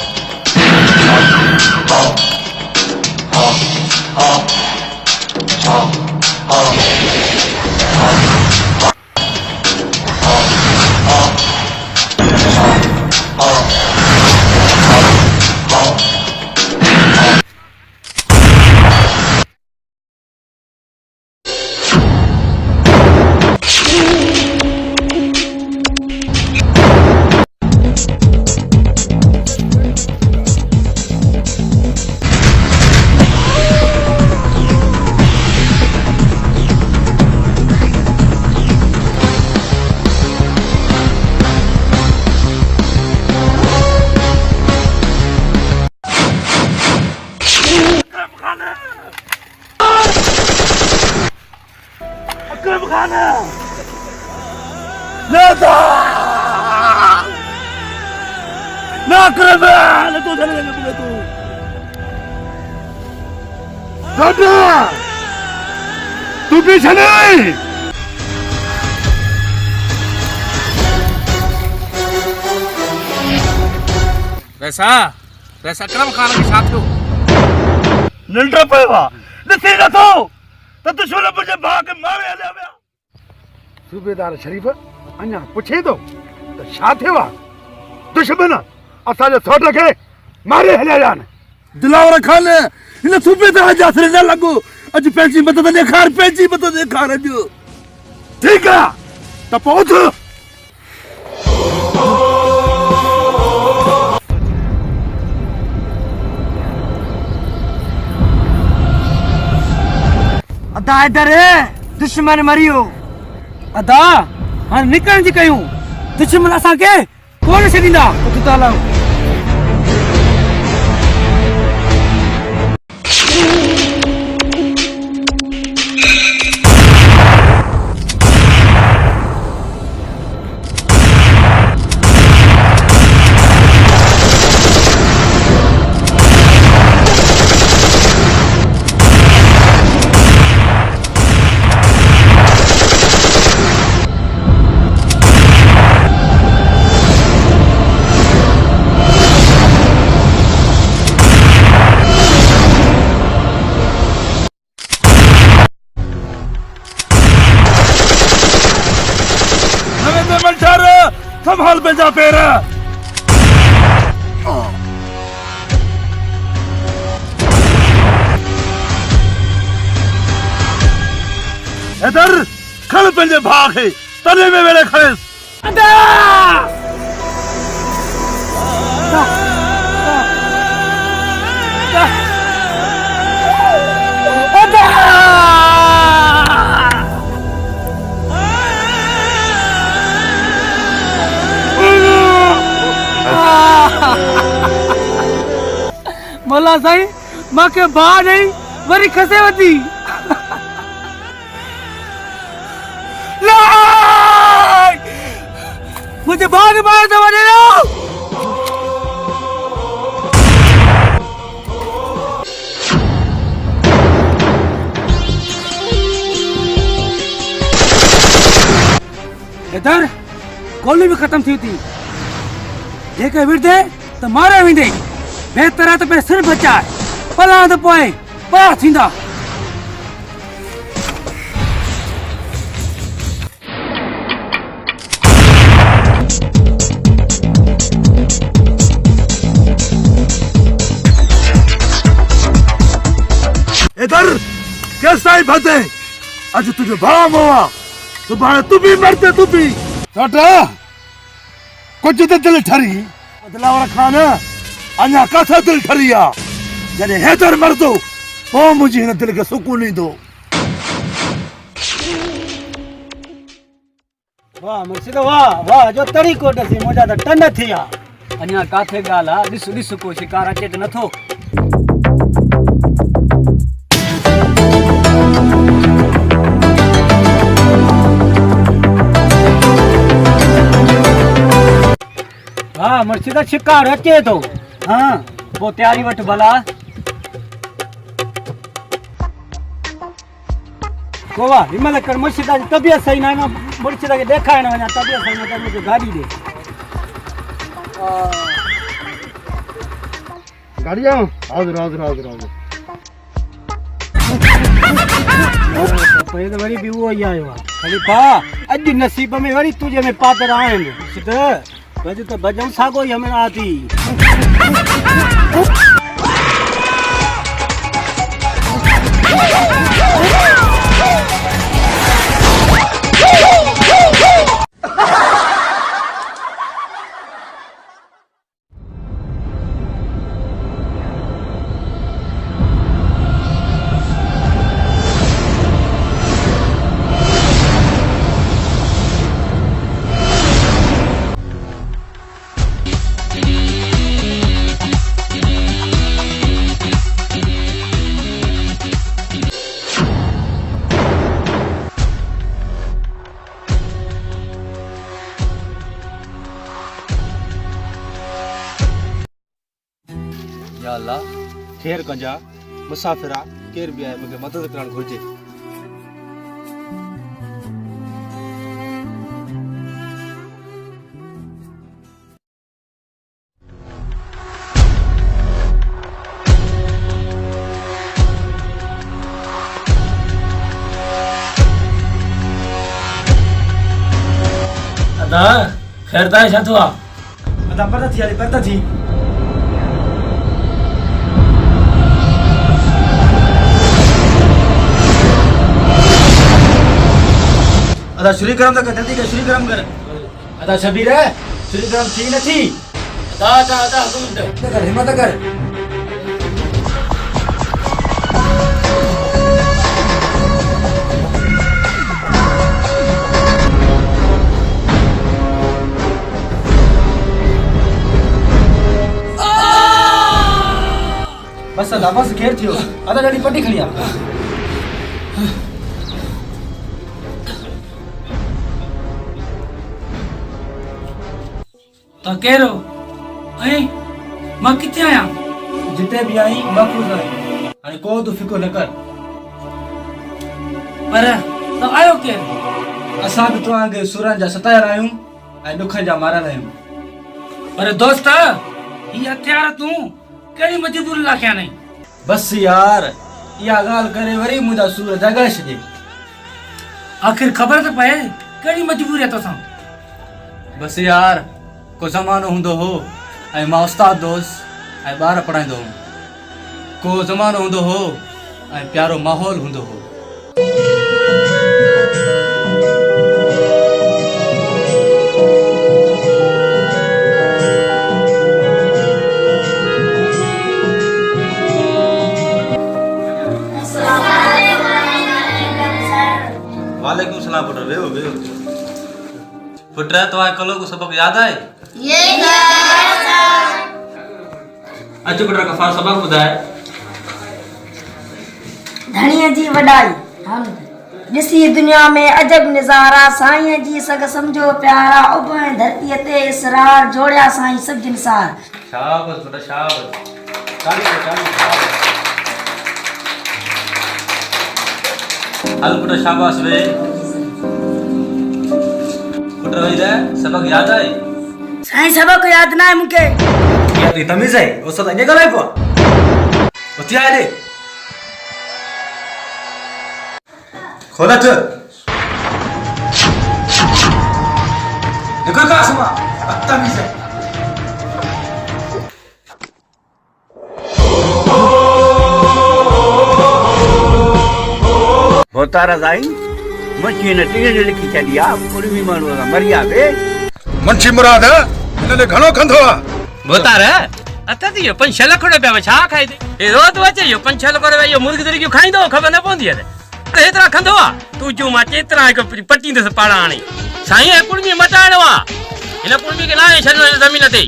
तू पीछे नहीं वैसा अकरम खान के साथ हो निंड्र पवा नथी नथो त दुश्मन मुझे भाग मारे हलिया विया सूबेदार शरीफ अञा पुछे तो त छा थियो आहे दुश्मन असांजे सोट खे मारे हलिया आहिनि दिलावर खान इन सूबेदार जे असर न लॻो अॼु पंहिंजी मदद ॾेखार पंहिंजी मदद ॾेखार अॼु ठीकु आहे त पोइ उथ अदा इधर दुश्मन मरियो अदा हां निकरण जी कयूं दुश्मन असा के कोन छडींदा तू ताला संभाल पंहिंजा पेर। इधर खड़ पंहिंजे भाउ खे तने में वेड़े खड़ेसि। मोला साईं मूंखे भाउ ॾेई वरी खसे वधी। मुझे भाग मार दो वडेरो। इधर गोली भी खत्म थी थी। जेके विरदे तो मारे वेंदे। बेहतर तो पे सिर बचाए पला तो पोए पा थींदा। इधर कैसा ही भदे आज तुझे भाव हुआ सुभाणे तू भी मरते तू भी छोटा कुछ तो दिल ठरी बदलाव खान अञा काथा दिल ठरी आ जने हैदर मरदो ओ मुझे हिन दिल के सुकून ईंदो। वाह मुर्शिद वाह वाह जो तड़ी कोट सी मुझा त टन थिया। अञा काथे ॻाल्हि आहे ॾिस ॾिस को शिकार अचे त नथो। हाँ मुर्शिद शिकार अचे तो। हाँ वो तैयारी वठ भला। गोवा हिमल कर मुर्शिद जी तबियत सही ना ना मुर्शिद के देखाइण वञा तबियत सही ना त मुझे गाड़ी दे। गाड़ी आओ हाज़िर हाज़िर हाज़िर हाज़िर। पहले वरी भी वो ही आयो आहे खलीफा अज नसीब में वरी तुझे में पादर आहिनि मुर्शिद वजह तो बजम सागो ही हमें आती। या अल्लाह खैर कंजा मुसाफिरा केर भी आए मुझे मदद करण घुर्जे। अदा खैर ताए छा थियो आहे? अदा पता थी हली पता थी। अदा श्री करम तक जल्दी कर श्री करम कर। अदा शबीर है श्री करम थी न थी। अदा हुकूम कर हिम्मत कर। बस अदा बस घेर थियो। अदा जल्दी पट्टी खणी आ। तो केरो ऐं मां किथे आया जिते भी आई महफूज आई हाणे को तू फिक्र न कर। पर तो आयो केर? असां भी तो आगे सुरन जा सतायर आयूं ऐं दुख जा मारल आयूं। पर दोस्त ये हथियार तू केड़ी मजबूरी ला क्या नहीं? बस यार या गाल करे वरी मुदा सूर जगाए छजे। आखिर खबर तो पए केड़ी मजबूरी है तोसां? बस यार को ज़मानो हूंदो हो ऐं मां उस्ताद दोस्त ऐं ॿार पढ़ाईंदो हुउमि। को ज़मानो हूंदो हो ऐं प्यारो माहौल हूंदो हो। वालेकुम सलाम पुत्र, वेहो वेहो। पुत्र तुम्हारे कलो को सबक याद है? अचो पुत्र कफार सबक बुधाए। धणीअ जी वॾाई ॾिसी दुनिया में अजब नज़ारा साईं जी सग समझो प्यारा उभ ऐं धरतीअ ते इसरार जोड़िया साईं सभ जिनसार। शाबाश पुत्र शाबाश। चाली हल पुत्र शाबाश वे। पुत्र वही दे सबक याद है? साईं सबक याद ना है मुके। या तो तमीज है वो सब अने गलाए पो। उठी आए दे। खोला तो देखो का सुमा तमीज है। होतारा साईं मुंशी ने टीने ने लिखी छड़ी आ कुड़मी माण्हू सां मरिया वे। मुंशी मुराद इन्हें घणो कंदो आ? होतारा अत त यो 5-6 लाख रुपया छा खाई दे। ए रोज अचे यो 5-6 लाख रुपया यो मुर्गी तरीक़ो खाईंदो खबर न पवंदी आहे। त हेतरा खंदो आ तू जो मां चेतरा हिक पट्टी दस पाड़ा आणी साईं ए कुड़मी मटाणो आ। हिन कुड़मी के नाए छनो जमीन ते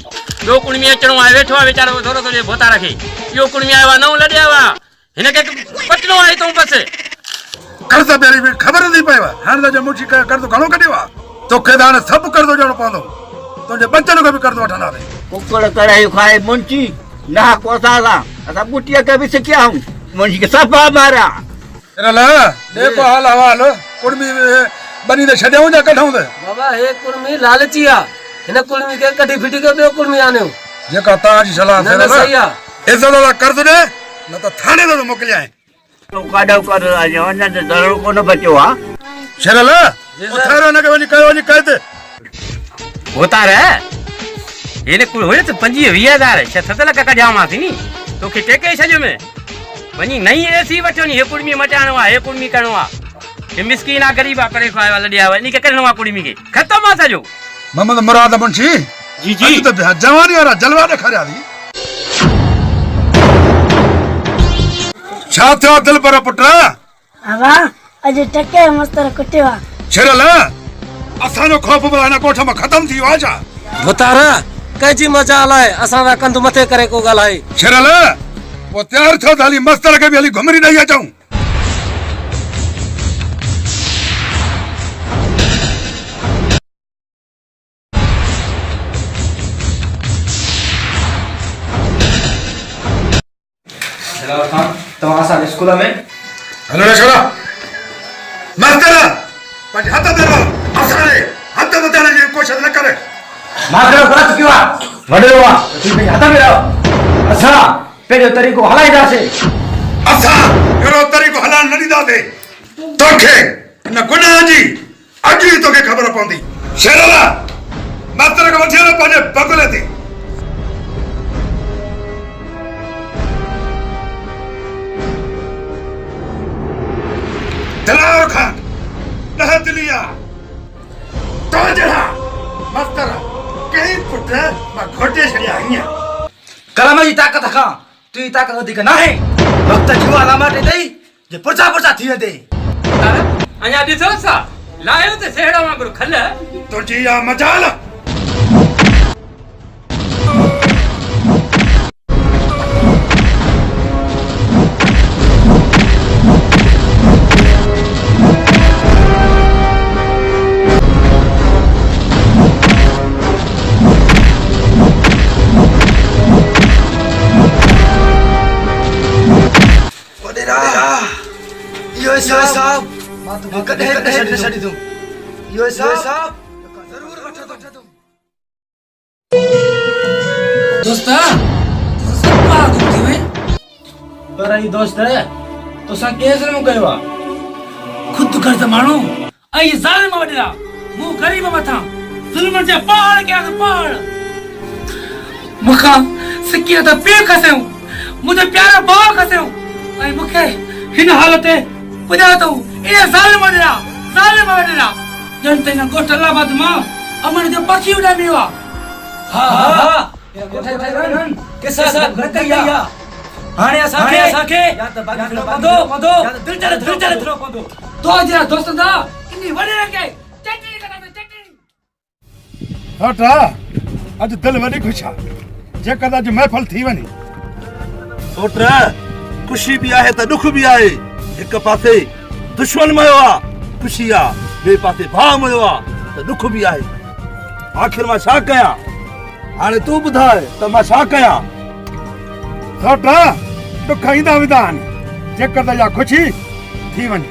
ॿियो कुड़मी अचणो आहे वेठो आहे वीचारो थोरो थोरो भोतारा खे इहो कुड़मी आयो आहे नओं लॾिया हुआ हिन खे पटणो आहे तूं बस कर्ज बेरी भी खबर नहीं पएवा। हाणे जो मुंशी कर्ज घणो कढियो आ तोखे त हाणे सभु कर्ज ॾियणो पवंदो। तुंहिंजे बचन खे बि कर्ज वठंदा रे। कुकड़ कढ़ाई खाए मुंशी ना कोसा सा असां बुटिया के भी सिखिया हूं मुंशी के सफा मारा। इन लाइ देखो हाल हवाल कुड़मी बनी दे छॾियऊं या कढऊं दे? बाबा हे कुड़मी लालची आ। हिन कुड़मी के कढी फिटी के ॿियो कुड़मी आनियो। जेका तव्हांजी सलाह न न सही आ। इज़त वाला कर्ज ॾे न त थाणे ते मोकिलियां। तो काडो कर आज वञण ते ज़रूर कोन बचियो आ। शरल उथारो न के वञी कयो वञी कहे ते होतारा हिन कुल हुए त 25,000 7 लाख कढावां थी नी तोखे टेके छॾियो में वञी नई एसी वठो नी हे कुड़मी मटाणो आहे हे कुड़मी करणो आहे हे मिस्कीन आ गरीब आ करे खाए वाला ॾिया नी के करणो आहे कुड़मी के खत्म आ सॼो। मोहम्मद मुराद मुंशी जी जी त जवानी वाला जलवा ॾेखारिया थी। छा थियो दिल पर पुट? हवा अज टके मस्तर कुटियो आ। छरल असांजो खौफ बलाना कोठ में खत्म थी आ छा? भोतारा कंहिंजी मजाल आहे असां दा कंध मथे करे को ॻाल्हाए। छरल वो तैयार थियो हली मस्तर के भी हली घुमरी ॾेई अचूं। दिलावर खान तव्हां असां स्कूल में हलो रे छोरा मस्तर पंहिंजे हथ ते रहो असांजे हथ वधाइण जी कोशिश न करे। मात्र गलत क्यों आ वडेरो आ तू पंहिंजे हथ में रहो असां पंहिंजो तरीक़ो हलाईंदासीं। असां अहिड़ो तरीक़ो हलाइण न ॾींदासीं तोखे हिन गुनाह जी अॼु ई तोखे ख़बर पवंदी। शेरला मस्तर खे वठी हलो पंहिंजे बगुले ते। दिलावर खान ॾह दिलिया तो जहिड़ा मस्तर कई पुट मां घोटे छॾिया हीअं। कलम जी ताक़त खां तुंहिंजी ताक़त वधीक न आहे। वक़्त जो अलामत ॾेई जे पुरचा पुरचा थी वेंदे। अञा ॾिसो सा लायो त सेहड़ा वांगुरु खल तुंहिंजी इहा मजाल। यो साहब मां तो कदे कदे छड़ी दूं। यो साहब जरूर वठो दोस्ता तो सब पागल थी वे पर ई दोस्त है तो सा केस न कयो आ खुद कर त मानो आई जालिम वडरा मु गरीब मथा जुल्म जे पहाड़ क्या पहाड़ मुखा सिक्की त पे खसेऊ मुझे प्यारा बाबा खसेऊ ऐं मूंखे हिन हालत पुॼा अथऊं इहे ज़ालिम वॾेरा ॼण त हिन ॻोठ अलाहाबाद मां अमन जो पखी उॾाए वियो आहे हा हाणे असांखे या त बाक़ी पवंदो या त दिल चले थरो पवंदो तो जरा दोस्त दा इन्ही वॾेरे खे चटणी कंदा चटणी हटा अॼु दिलि वॾी ख़ुशि आहे जेकर अॼु महफ़िल थी वञे पुट ख़ुशी बि आहे त दुख बि आहे हिकु पासे दुश्मन मयो आहे ख़ुशी आहे ॿिए पासे भाउ मयो आहे त दुख बि आहे आख़िर मां छा कयां हाणे तूं ॿुधाए त मां छा कयां हटा दुख ईंदा वेंदा आहिनि जेकर त इहा ख़ुशी थी वञे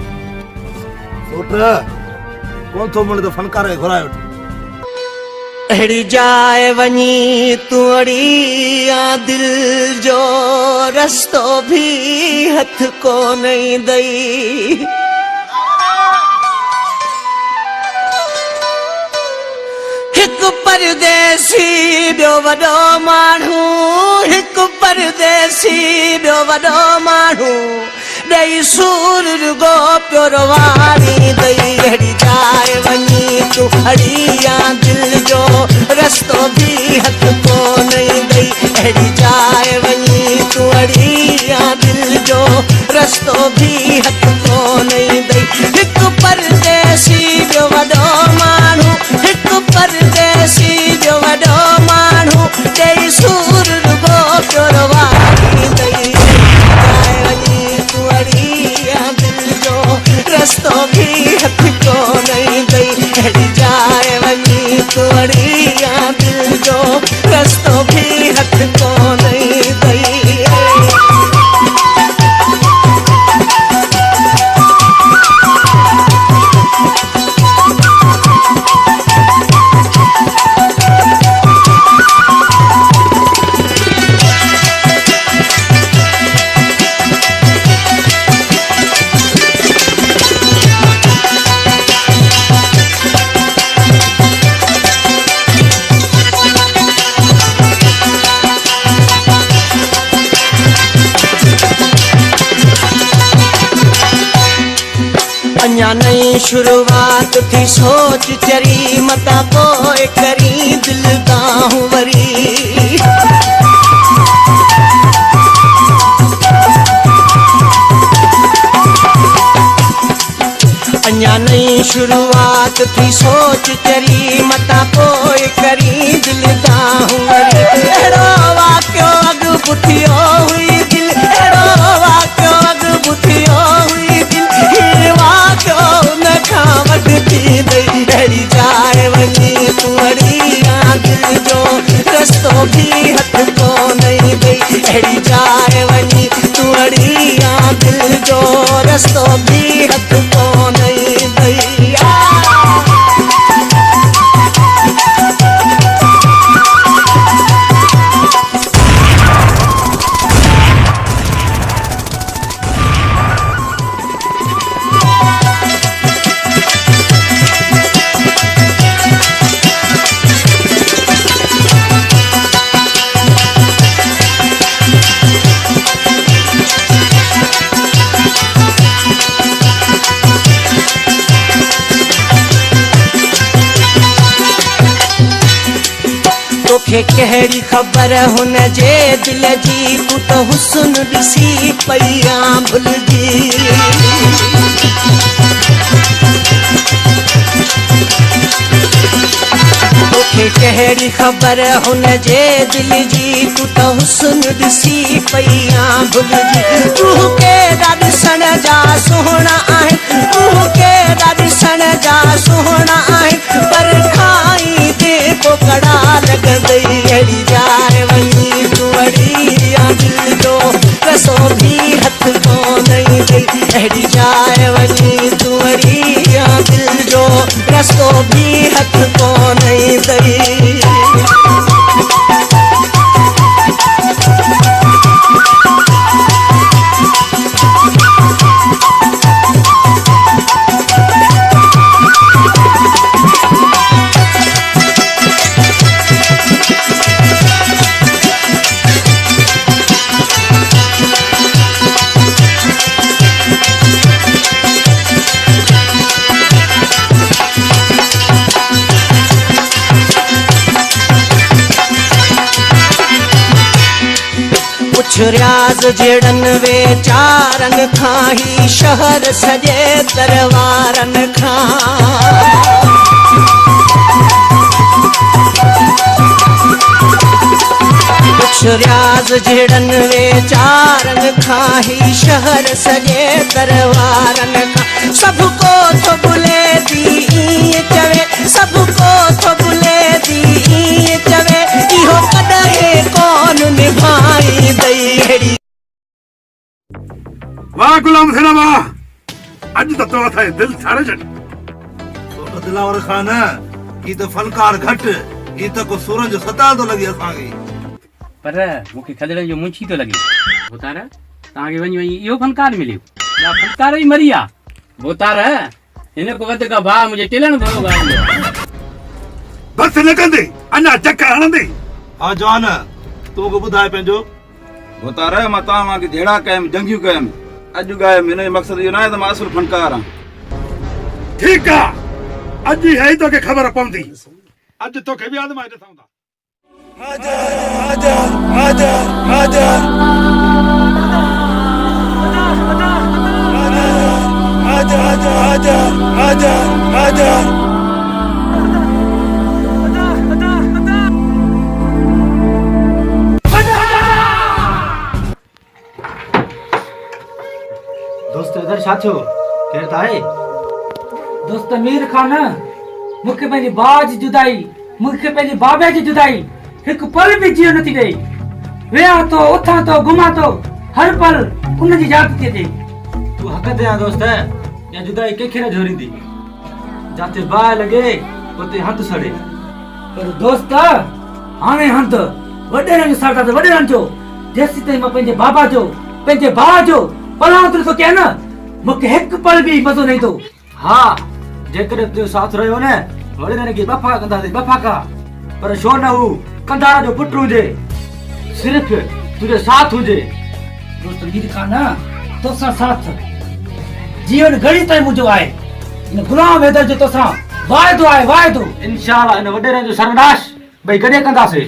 पुट कोन थो मिले त फनकार खे घुराए वठि अहिड़ी जाए वञी तूं अड़ी दिल जो रस्तो भी हथ कोन ईंदई हिकु परदेसी ॿियो वॾो माण्हू हिकु परदेसी ॿियो वॾो माण्हू ॾेई सूर रुगो पियो रवानी दई अहिड़ी जाए वञी तूं अड़ी दिल जो रस्तो भी हथ कोन ईंदई अहिड़ी जाए वञी तूं अड़ी दिल जो रस्तो भी हथ कोन ईंदई हिकु परदेसी ॿियो वॾो माण्हू हिकु परदेसी ॿियो वॾो माण्हू ॾेई सूर रुगो पियो रवानी दई जाए वञी तूं अड़ी दिल जो रस्तो भी हथ कोन ईंदई अहिड़ी जाए वञी तूं अड़ी दिल जो रस्तो भी हथ कोन ईंदई अञा नई शुरुआत थी सोच चरी मता पोइ करी दिल ताहूं वरी अञा नई शुरुआत थी सोच चरी मता पोइ करी दिल ताहूं वरी अहिड़ो वाक़ियो अॻु पुठियो हुई दिल अहिड़ो वाक़ियो अॻु पुठियो हुई दिल न खां वॾी थी वई अहिड़ी जाए वञी तूं अड़ी दिल जो रस्तो भी हथ कोन ईंदई अहिड़ी जाए वञी तूं अड़ी दिल जो रस्तो भी हथ कोन ईंदई तोखे कहिड़ी ख़बर हुन जे दिल जी तूं त हुस्न ॾिसी पई भुलिजी तोखे कहिड़ी ख़बर हुन जे दिल जी तूं त हुस्न ॾिसी पई भुलिजी तूं केॾा ॾिसण जा सुहिणा आहिनि तूं केॾा ॾिसण जा सुहिणा आहिनि पर खाई ते पोकड़ा लॻंदई अहिड़ी जाए वञी तूं अड़ी दिल जो रसो भी हथ कोन ईंदई अहिड़ी जाए वञी तूं अड़ी दिल जो रस्तो भी हथ कोन ईंदई कुछ रियाज़ जड़न वेचारन खां ही शहर सजे दरबारन खां कुछ रियाज़ जड़न वेचारन खां ही शहर सजे दरबारन खां सबको तो बुले दी चवे सबको तो बुले दी चवे इहो कदे कौन निभाई दई वाह गुलाम सेना वाह अज तो तो थे दिल छाड़े छड़ तो दिलावर खान ई तो फनकार घट ई तो को सूरज जो सता तो लगी असांगी पर मुखे खदड़ जो मुंची तो लगे बोतार ताके वनी वनी यो फनकार मिलियो या फनकार ही मरिया बोतार इने को वद का भा मुझे टिलन भरो गायो बस न कंदे अन्ना चक्कर हणंदे आ जवान तू को बुधाए पंजो बोतार मां तावा के जेड़ा कयम जंगियो कयम अज गाय मेने मकसद यो ना है त मां असुर फनकार हां ठीक है अज ही है तो के खबर पवंदी अज तो के भी आदमा दसाऊंदा आजा आजा आजा आजा आजा आजा आजा दोस्त इधर छा थियो केर त आहे दोस्त मीर खान मूंखे पंहिंजी बाज जुदाई मूंखे पंहिंजे बाबे जी जुदाई हिकु पल बि जीअं नथी ॾे विया थो उथां थो घुमां थो हर पल उन जी यादि थी अचे तू हक़ ते आ दोस्त या जुदाई कंहिंखे न झोरींदी जाते बाहि लॻे उते हंधु सड़े पर दोस्त हाणे हंधु वॾेरनि जो साथ आहे वॾेरनि जो जेसीं ताईं मां पंहिंजे बाबा जो पंहिंजे भाउ जो पलांतरो थो कयां न मूंखे हिकु पल बि मज़ो न ईंदो हा जेकॾहिं तुंहिंजो साथ रहियो न वॾेरनि खे बफ़ा कंदासीं बफ़ा का पर छो न हू कंधार जो पुट हुजे सिर्फ़ तुंहिंजो साथ हुजे दोस्त मीर खान तोसां साथ जीवन घड़ी ताईं मुंहिंजो आहे इन गुलाम हैदर जो तोसां वाइदो आहे वाइदो इंशाअल्लाह इन वॾेरनि जो सरनाश भई गॾे कंदासीं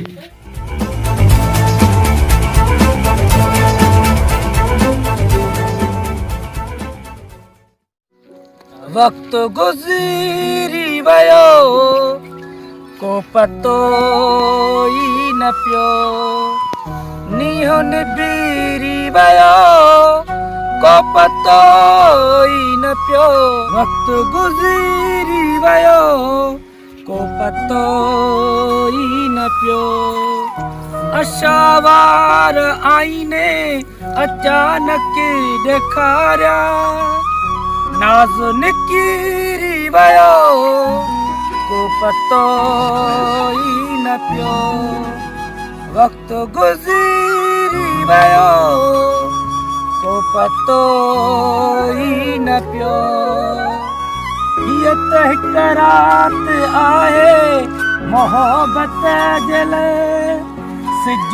वक्त गुज़री वियो को पतो ई न पियो नीहो निबिरी वियो को पतो ई न पियो वक्त गुज़री वियो को पतो ई न पियो अशावार आईने अचानक ॾेखारिया नाज़ निकिरी वियो को पतो ई न पियो वक्त गुज़री वियो को पतो ई न पियो हीअ त हिक रात आहे मोहबत जे लाइ सिज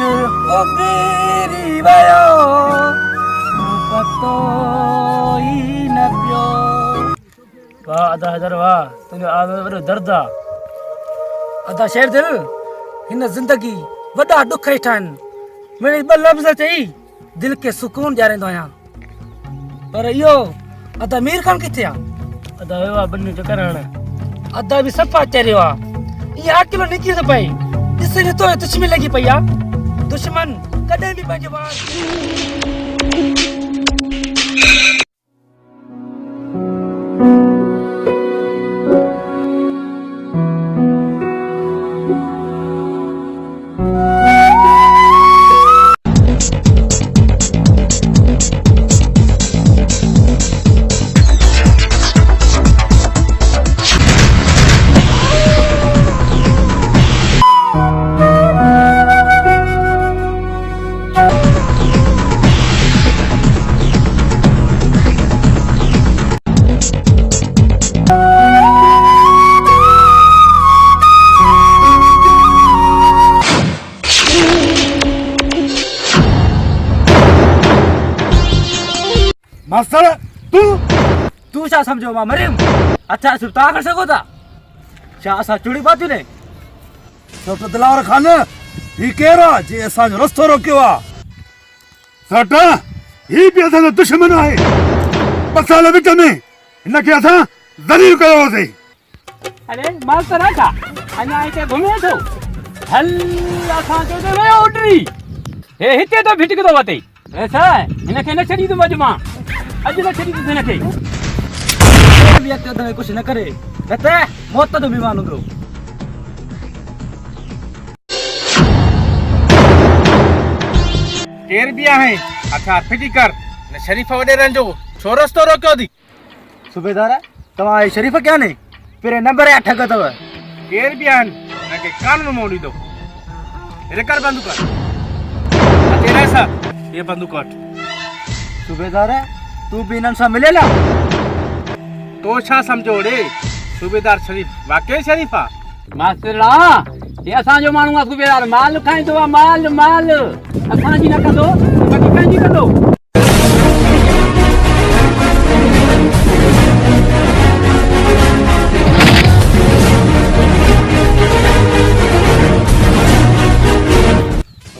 उगिरी वियो को पतो ई न पियो वाह अदा हैदर वाह तुंहिंजो आवाज़ वॾो दर्द आहे अदा शेर दिल हिन ज़िंदगी वॾा ॾुख वेठा आहिनि मिड़ई ॿ लफ़्ज़ चई दिलि खे सुकून ॾियारींदो आहियां पर इहो अदा मीर खान किथे आहे अदा वियो आहे बन्नी चकर हणण अदा बि सफ़ा चरियो आहे इहा अकेलो निकिरी थो पए ॾिस ॾिठो दुश्मनी लॻी पई आहे दुश्मन कॾहिं बि पंहिंजे वार मास्टर तू छा समझो मां मरियम अच्छा सिर्फ तव्हां करे सघो था छा असां चुड़ी पातियूं ने डॉक्टर दिलावर खान ही केरु आहे जे असांजो रस्तो रोकियो आहे साटा ही भी असां जो दुश्मन आहे। ॿ साल विच में हिनखे असां ज़लील कयो होसीं। अरे माल त राखा अञा हिते घुमे थो हल असां जो त वियो उडरी हे हिते तो भिटकदो वते ऐसा हिनखे न छॾी दूं अॼु मां अॼु न छॾी दूं हिनखे भी अत्यादन कुछ न करे रहते मौत तो बीमान उधरो केर भी आहे अच्छा फिटी कर न शरीफ वडेरन जो छो रस्तो रोकियो थी सूबेदार तवा शरीफ क्या ने फिर नंबर 8 ठगतव केर भी आन के कानून मोड़ी दो रे कर बंदूक तेरा सा ये बंदूक हट सूबेदार तू भी इनन सा मिलेला तो छा समझो रे सूबेदार शरीफ वाकई शरीफा मास्टरा ये असां जो माण्हू आहे सूबेदार माल खाईंदो आहे माल माल असां जी न कंदो बाक़ी कंहिंजी कंदो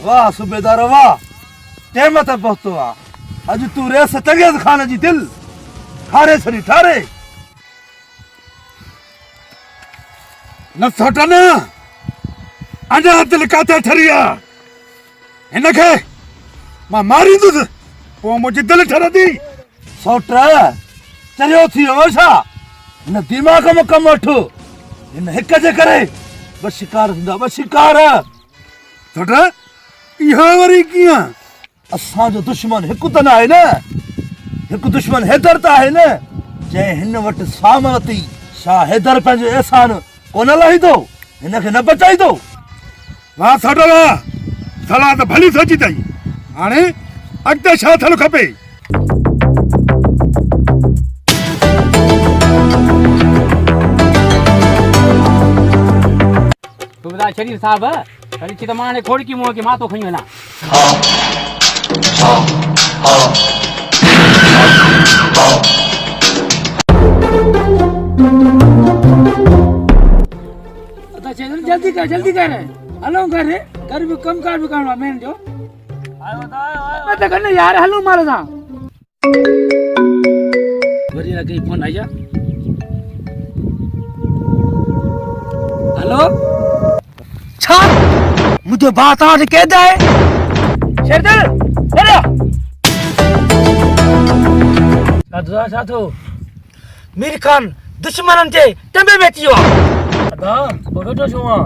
वाह सूबेदार वाह टाइम ते पहुतो आ अज तू रेस चंगेज खान जी दिल ठारे छड़ी ठारे न सोटा न अञा दिल काथे ठरिया हिनखे मां मारींदुसि पोइ मुंहिंजी दिलि ठरंदी। सोट चरियो थी वियो छा हिन दिमाग़ में कमु वठो हिन हिक जे करे ॿ शिकार थींदा ॿ शिकार सोट इहो वरी कीअं असांजो दुश्मन हिकु त न आहे न हिकु दुश्मन हैदर त आहे न जंहिं हिन वटि सामवती छा हैदर पंहिंजो एहसान कोन लाहींदो हिनखे न बचाईंदो। वाह सोट वाह सलाह त भली सोची अथई हाणे अॻिते छा थियणु खपे। सूबेदार शरीफ साहब कड़ी थी त मां हाणे खोड़की मुंहं खे माथो खणी वञा जल्दी कर हलो घर भी कम कार भी करना मेन जो आयो तो करने यार हलो मारे सा वरी ना कहीं फोन आया हेलो छा मुझे बात आज कह दे शेरदल हेलो साधु मीर खान दुश्मनन जे टंबे में थियो अदा बगटो छुआ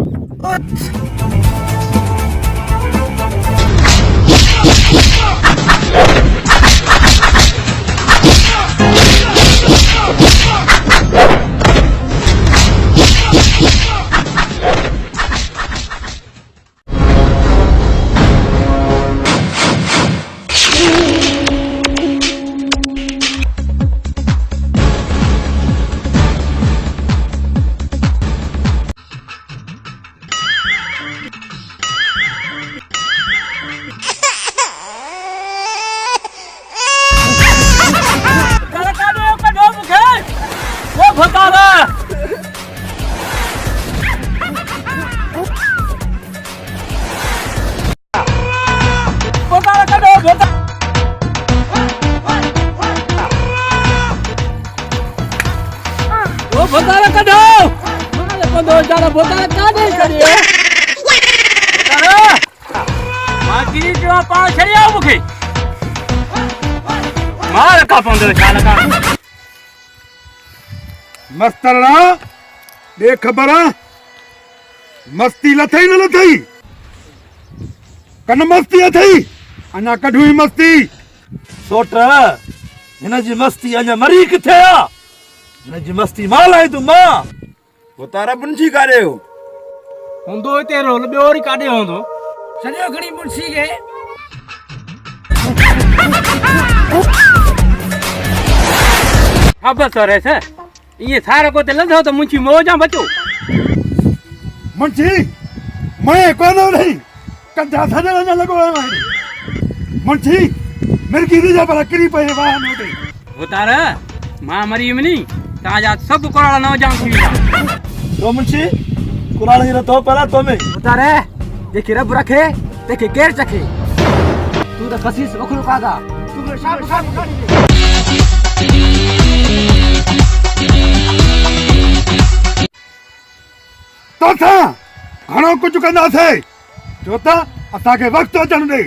मस्तरना दे खबर मस्ती लथई न लथई कन मस्ती अथई अञा कढुई मस्ती सोट हिन जी मस्ती अञा मरी किथे आ हिन जी मस्ती मां लाई तूं मां वो तारा मुंशी काॾे हो हूंदो हिते रोल ॿियो वरी काॾे हूंदो सॼो खणी मुंशी खे हा बस रेस ये सारा को ते लंधो तो मुंशी मौजा बचो मुंशी मैं कोन रही कंधा सजण न लगो है मुंशी मिर्गी दी जा पर किरी पे वाह नोटे उतार मां मरी मनी ताजा सब कोराला न जाम थी तो मुंशी कुराल ही तो पहला तो में उतारे देखे रब रखे देखे केर चखे तू तो कसीस वखल कादा तू मेरे साथ तो था घणो कुछ कंदासे जो था असांखे वक्त अचण दे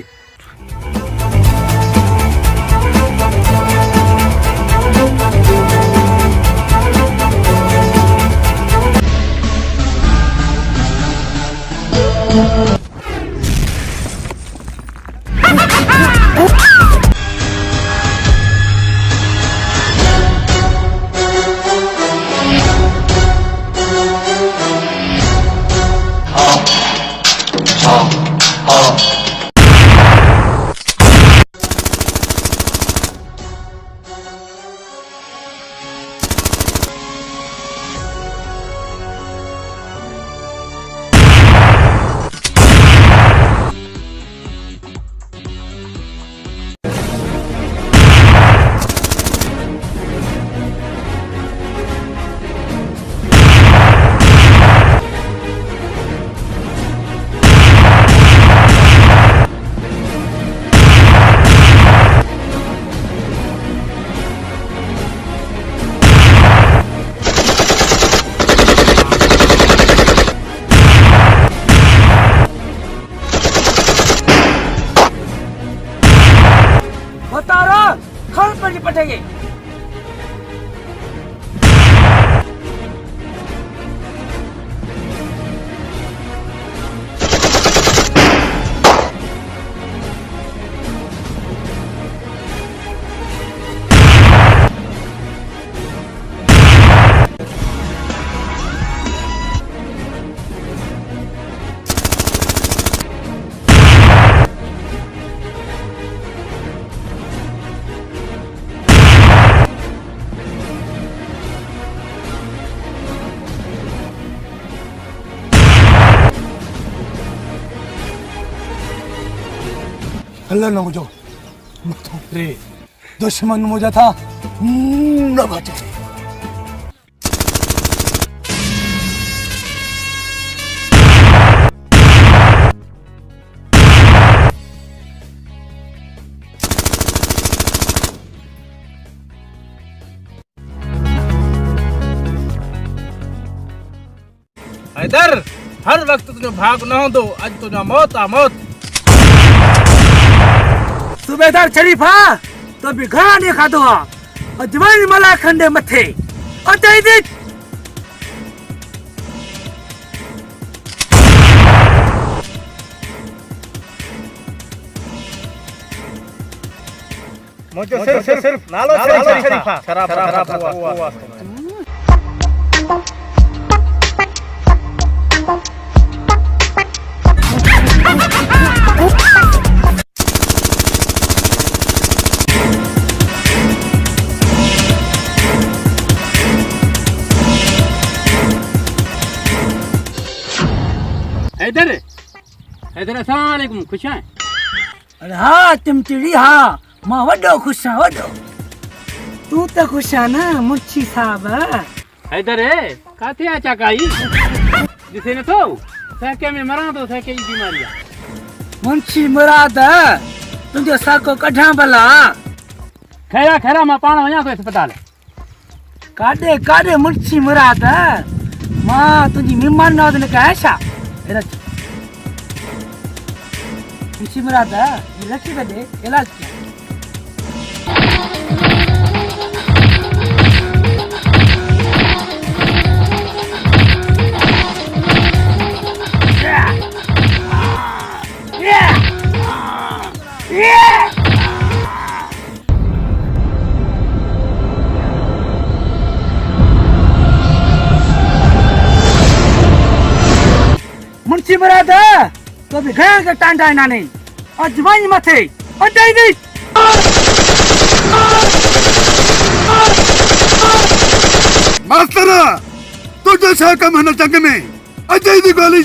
पटेंगे अल्लाह न मुझो मथो रे दुश्मन मुझा था न बचे हैदर हर वक्त तुझो भाग न होंदो अज तुझा मौत आ मौत सूबेदार शरीफा तो भी घणा ने खाधो आ अजवाइन मला खंडे मथे अचई दे मुझे सिर्फ नालो शरीफा खराब हुआ हैदर हैदर अस्सलाम वालेकुम खुश हैं अरे हाँ चिमचिड़ी हाँ मां वड्डो खुश हाँ वड्डो तू तो खुश है ना मुंशी साहब हैदर काथे आचा काई जिसे न तो सके में मरा तो सके ई बीमारियां मुंशी मुराद तुझे साको कढा भला खैरा मां पाण वया तो अस्पताल काडे काडे मुंशी मुराद मां तुझी मेहमान नवाज ने कहा छा मुंशी मुराद ये लकी दे इलाज किया मुंशी मुराद तो भी गया के टांडा ना नहीं अजवाइन मथे अजई दी मास्टर तुझे छा कम है न जंग में अजई दी गोली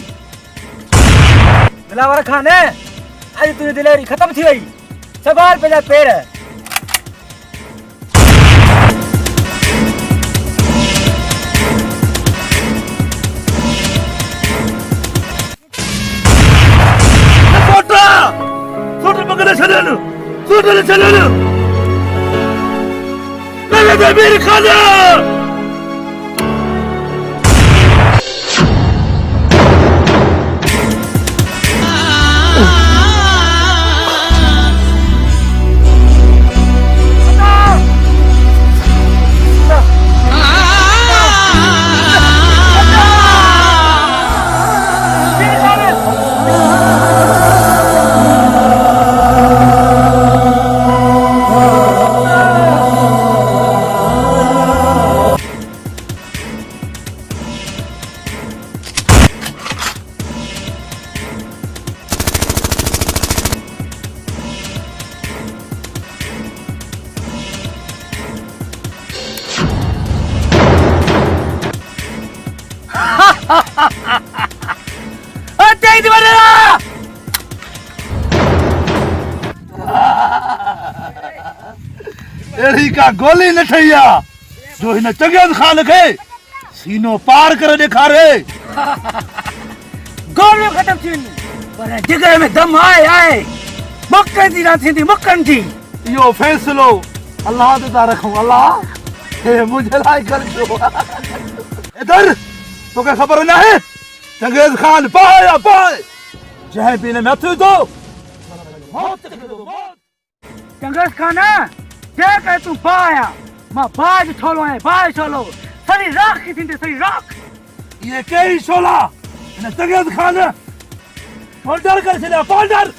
दिलावर खान आज तुझे दिलेरी खत्म थी वही सवाल पे जा पैर है छोटे पकड़े छड़न जमीर खाना एड़ी का गोली न ठैया जो हिन चंगेज खान के सीनो पार करे दिखारे गोलियों खत्म थी पर जिगर में दम आए मक्कन दी ना थी मक्कन थी यो फैसलो अल्लाह ते ता रखूं अल्लाह हे मुझे लाई कर दो इधर तो क्या खबर ना है चंगेज खान पाया पाए जय पीने में अथु तो मौत चंगेज खान क्या कह तू पाया मां बाज छोलो है बाज छोलो सरी राख की थी सरी राख ये कई शोला ने चंगेज खान फोल्डर कर चला फोल्डर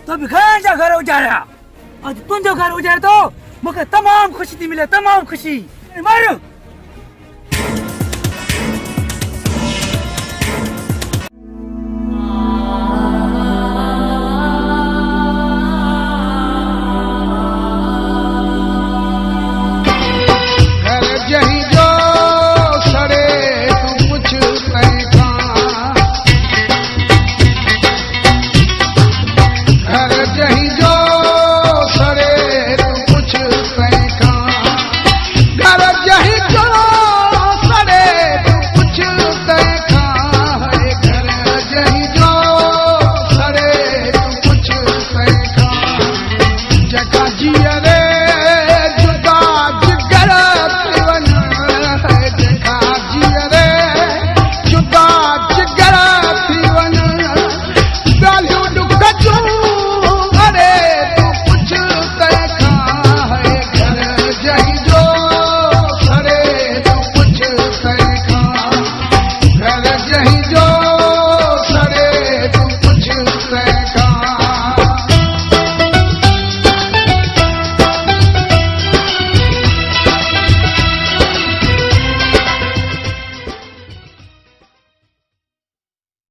तो भिखार जा घर उजाड़ा आज तुझो घर उजाड़ तो मुझे तमाम खुशी थी मिले तमाम खुशी मारो